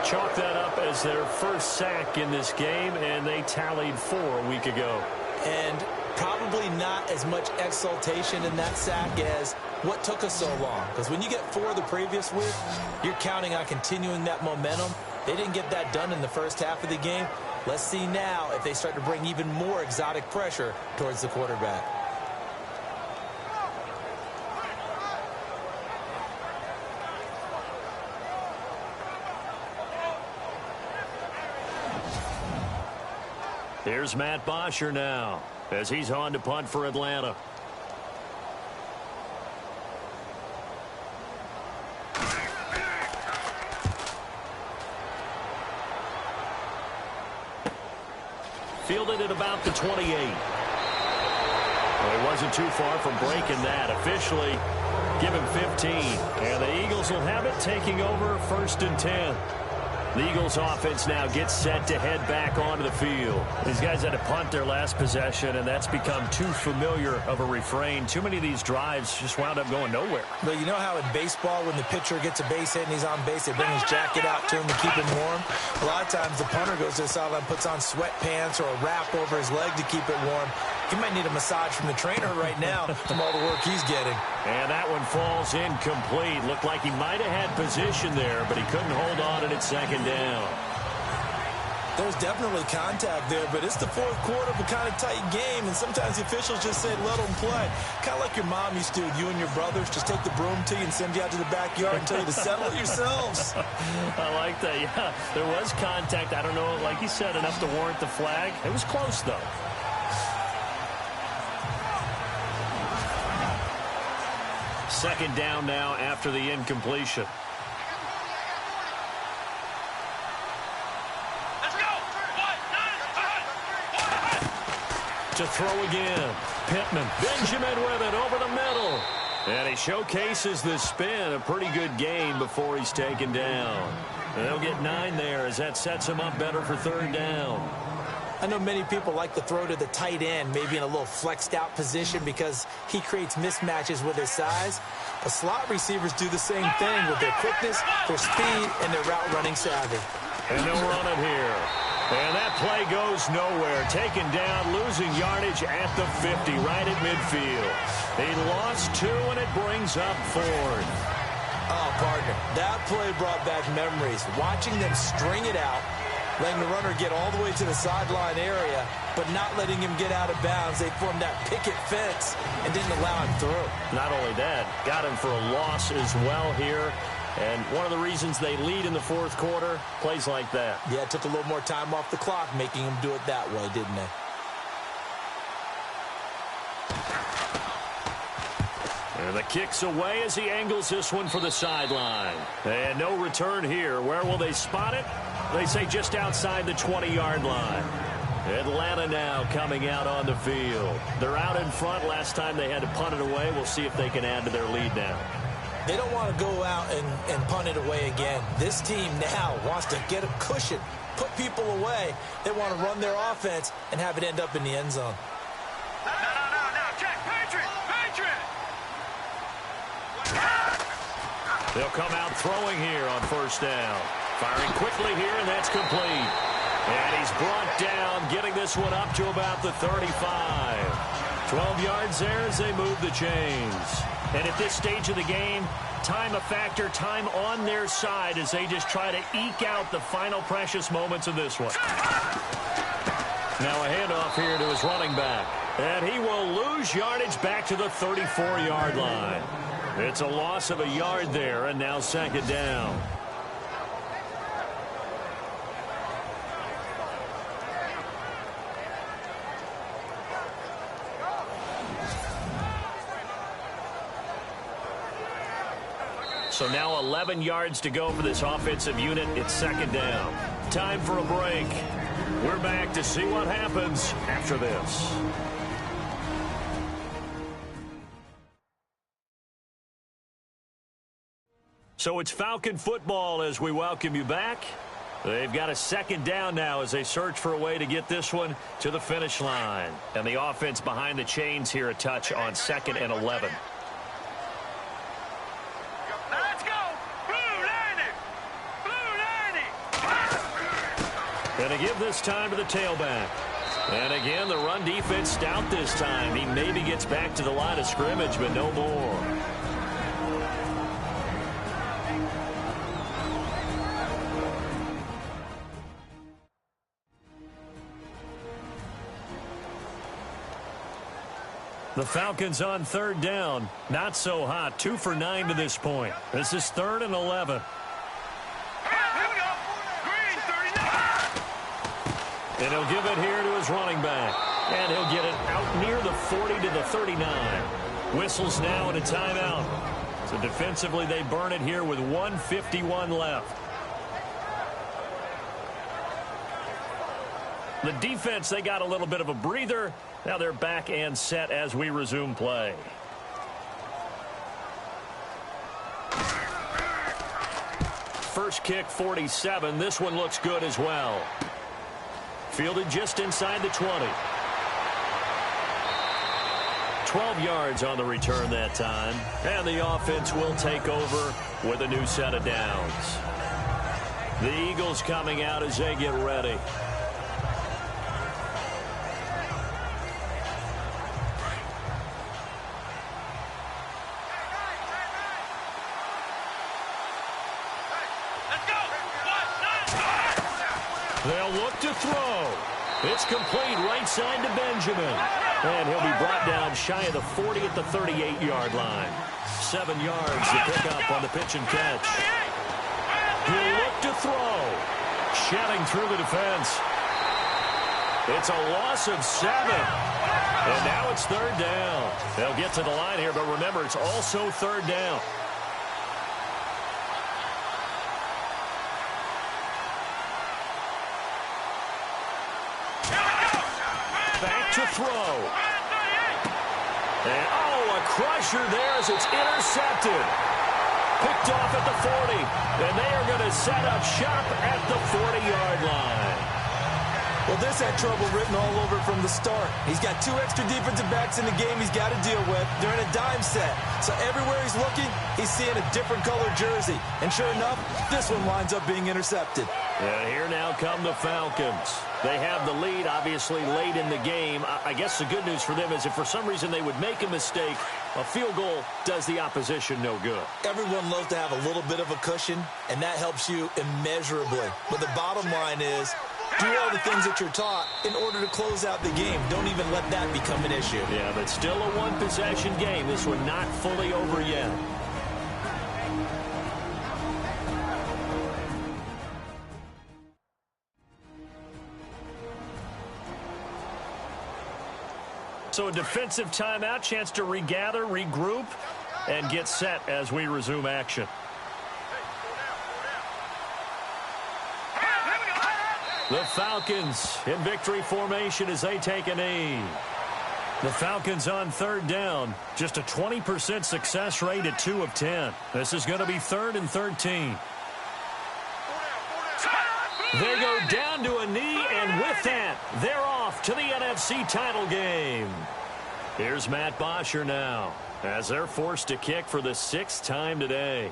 Chalk that up as their first sack in this game, and they tallied 4 a week ago. And probably not as much exultation in that sack as what took us so long. Because when you get 4 the previous week, you're counting on continuing that momentum. They didn't get that done in the first half of the game. Let's see now if they start to bring even more exotic pressure towards the quarterback. Here's Matt Bosher now as he's on to punt for Atlanta. Fielded at about the 28. Well, he wasn't too far from breaking that. Officially, give him 15. And the Eagles will have it, taking over 1st and 10. The Eagles offense now gets set to head back onto the field. These guys had to punt their last possession, and that's become too familiar of a refrain. Too many of these drives just wound up going nowhere. But you know how in baseball, when the pitcher gets a base hit and he's on base, they bring his jacket out to him to keep him warm? A lot of times the punter goes to the sideline, puts on sweatpants or a wrap over his leg to keep it warm. He might need a massage from the trainer right now from all the work he's getting. And that one falls incomplete. Looked like he might have had position there, but he couldn't hold on, and it's 2nd down. There's definitely contact there, but it's the 4th quarter of a kind of tight game, and sometimes the officials just say, let them play. Kind of like your mom used to, you and your brothers, just take the broom to you and send you out to the backyard and tell you to settle it yourselves. I like that, yeah. There was contact. I don't know, like you said, enough to warrant the flag. It was close, though. Second down now after the incompletion. Let's go. To throw again. Pittman. Benjamin with it over the middle. And he showcases the spin. A pretty good gain before he's taken down. And they'll get 9 there as that sets him up better for 3rd down. I know many people like to throw to the tight end, maybe in a little flexed out position because he creates mismatches with his size. But slot receivers do the same thing with their quickness, their speed, and their route running savvy. And they'll run it here. And that play goes nowhere. Taken down, losing yardage at the 50, right at midfield. He lost 2, and it brings up 4th. Oh, partner, that play brought back memories. Watching them string it out, letting the runner get all the way to the sideline area, but not letting him get out of bounds. They formed that picket fence and didn't allow him through. Not only that, got him for a loss as well here. And one of the reasons they lead in the 4th quarter, plays like that. Yeah, it took a little more time off the clock, making him do it that way, didn't they? And the kick's away as he angles this one for the sideline. And no return here. Where will they spot it? They say just outside the 20-yard line. Atlanta now coming out on the field. They're out in front. Last time they had to punt it away. We'll see if they can add to their lead now. They don't want to go out and punt it away again. This team now wants to get a cushion, put people away. They want to run their offense and have it end up in the end zone. No. Check. Patriot. They'll come out throwing here on first down. Firing quickly here, and that's complete. And he's brought down, getting this one up to about the 35. 12 yards there as they move the chains. And at this stage of the game, time a factor, time on their side as they just try to eke out the final precious moments of this one. Now a handoff here to his running back. And he will lose yardage back to the 34-yard line. It's a loss of a yard there, and now second down. So now 11 yards to go for this offensive unit. It's second down. Time for a break. We're back to see what happens after this. So it's Falcon football as we welcome you back. They've got a second down now as they search for a way to get this one to the finish line. And the offense behind the chains here a touch on 2nd and 11. And to give this time to the tailback. And again, the run defense stout this time. He maybe gets back to the line of scrimmage, but no more. The Falcons on third down. Not so hot. 2 for 9 to this point. This is 3rd and 11. And he'll give it here to his running back. And he'll get it out near the 40 to the 39. Whistles now and a timeout. So defensively they burn it here with 1:51 left. The defense, they got a little bit of a breather. Now they're back and set as we resume play. First kick, 47. This one looks good as well. Fielded just inside the 20. 12 yards on the return that time. And the offense will take over with a new set of downs. The Eagles coming out as they get ready. They'll look to throw. It's complete right side to Benjamin. And he'll be brought down shy of the 40 at the 38-yard line. 7 yards to pick up on the pitch and catch. He'll look to throw. Shedding through the defense. It's a loss of 7. And now it's third down. They'll get to the line here, but remember, it's also third down. To throw. And, a crusher there as it's intercepted. Picked off at the 40. And they are going to set up shop at the 40-yard line. Well, this had trouble written all over from the start. He's got 2 extra defensive backs in the game he's got to deal with. They're in a dime set. So everywhere he's looking, he's seeing a different colored jersey. And sure enough, this one winds up being intercepted. And here now come the Falcons. They have the lead, obviously, late in the game. I guess the good news for them is if for some reason they would make a mistake, a field goal does the opposition no good. Everyone loves to have a little bit of a cushion, and that helps you immeasurably. But the bottom line is, do all the things that you're taught in order to close out the game. Don't even let that become an issue. Yeah, but still a one-possession game. This one not fully over yet. So a defensive timeout, chance to regather, regroup. and get set as we resume action. The Falcons in victory formation as they take a knee. The Falcons on third down. Just a 20% success rate at 2 of 10. This is going to be 3rd and 13. They go down to a knee, and with that, they're off to the NFC title game. Here's Matt Bosher now as they're forced to kick for the 6th time today.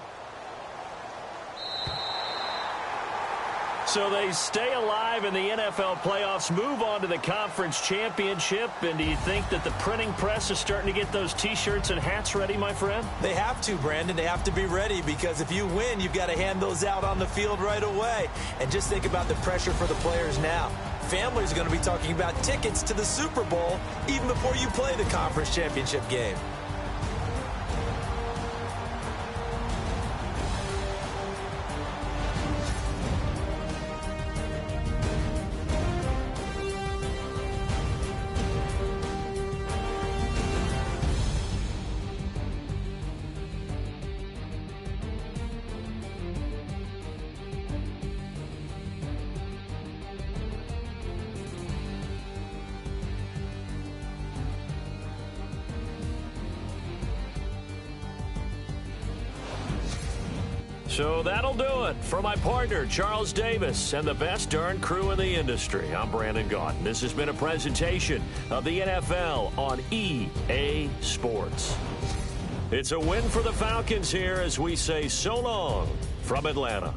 So they stay alive in the NFL playoffs, move on to the conference championship. And do you think that the printing press is starting to get those T-shirts and hats ready, my friend? They have to, Brandon. They have to be ready because if you win, you've got to hand those out on the field right away. And just think about the pressure for the players now. Families are going to be talking about tickets to the Super Bowl even before you play the conference championship game. So that'll do it for my partner, Charles Davis, and the best darn crew in the industry. I'm Brandon Gaudin. This has been a presentation of the NFL on EA Sports. It's a win for the Falcons here as we say so long from Atlanta.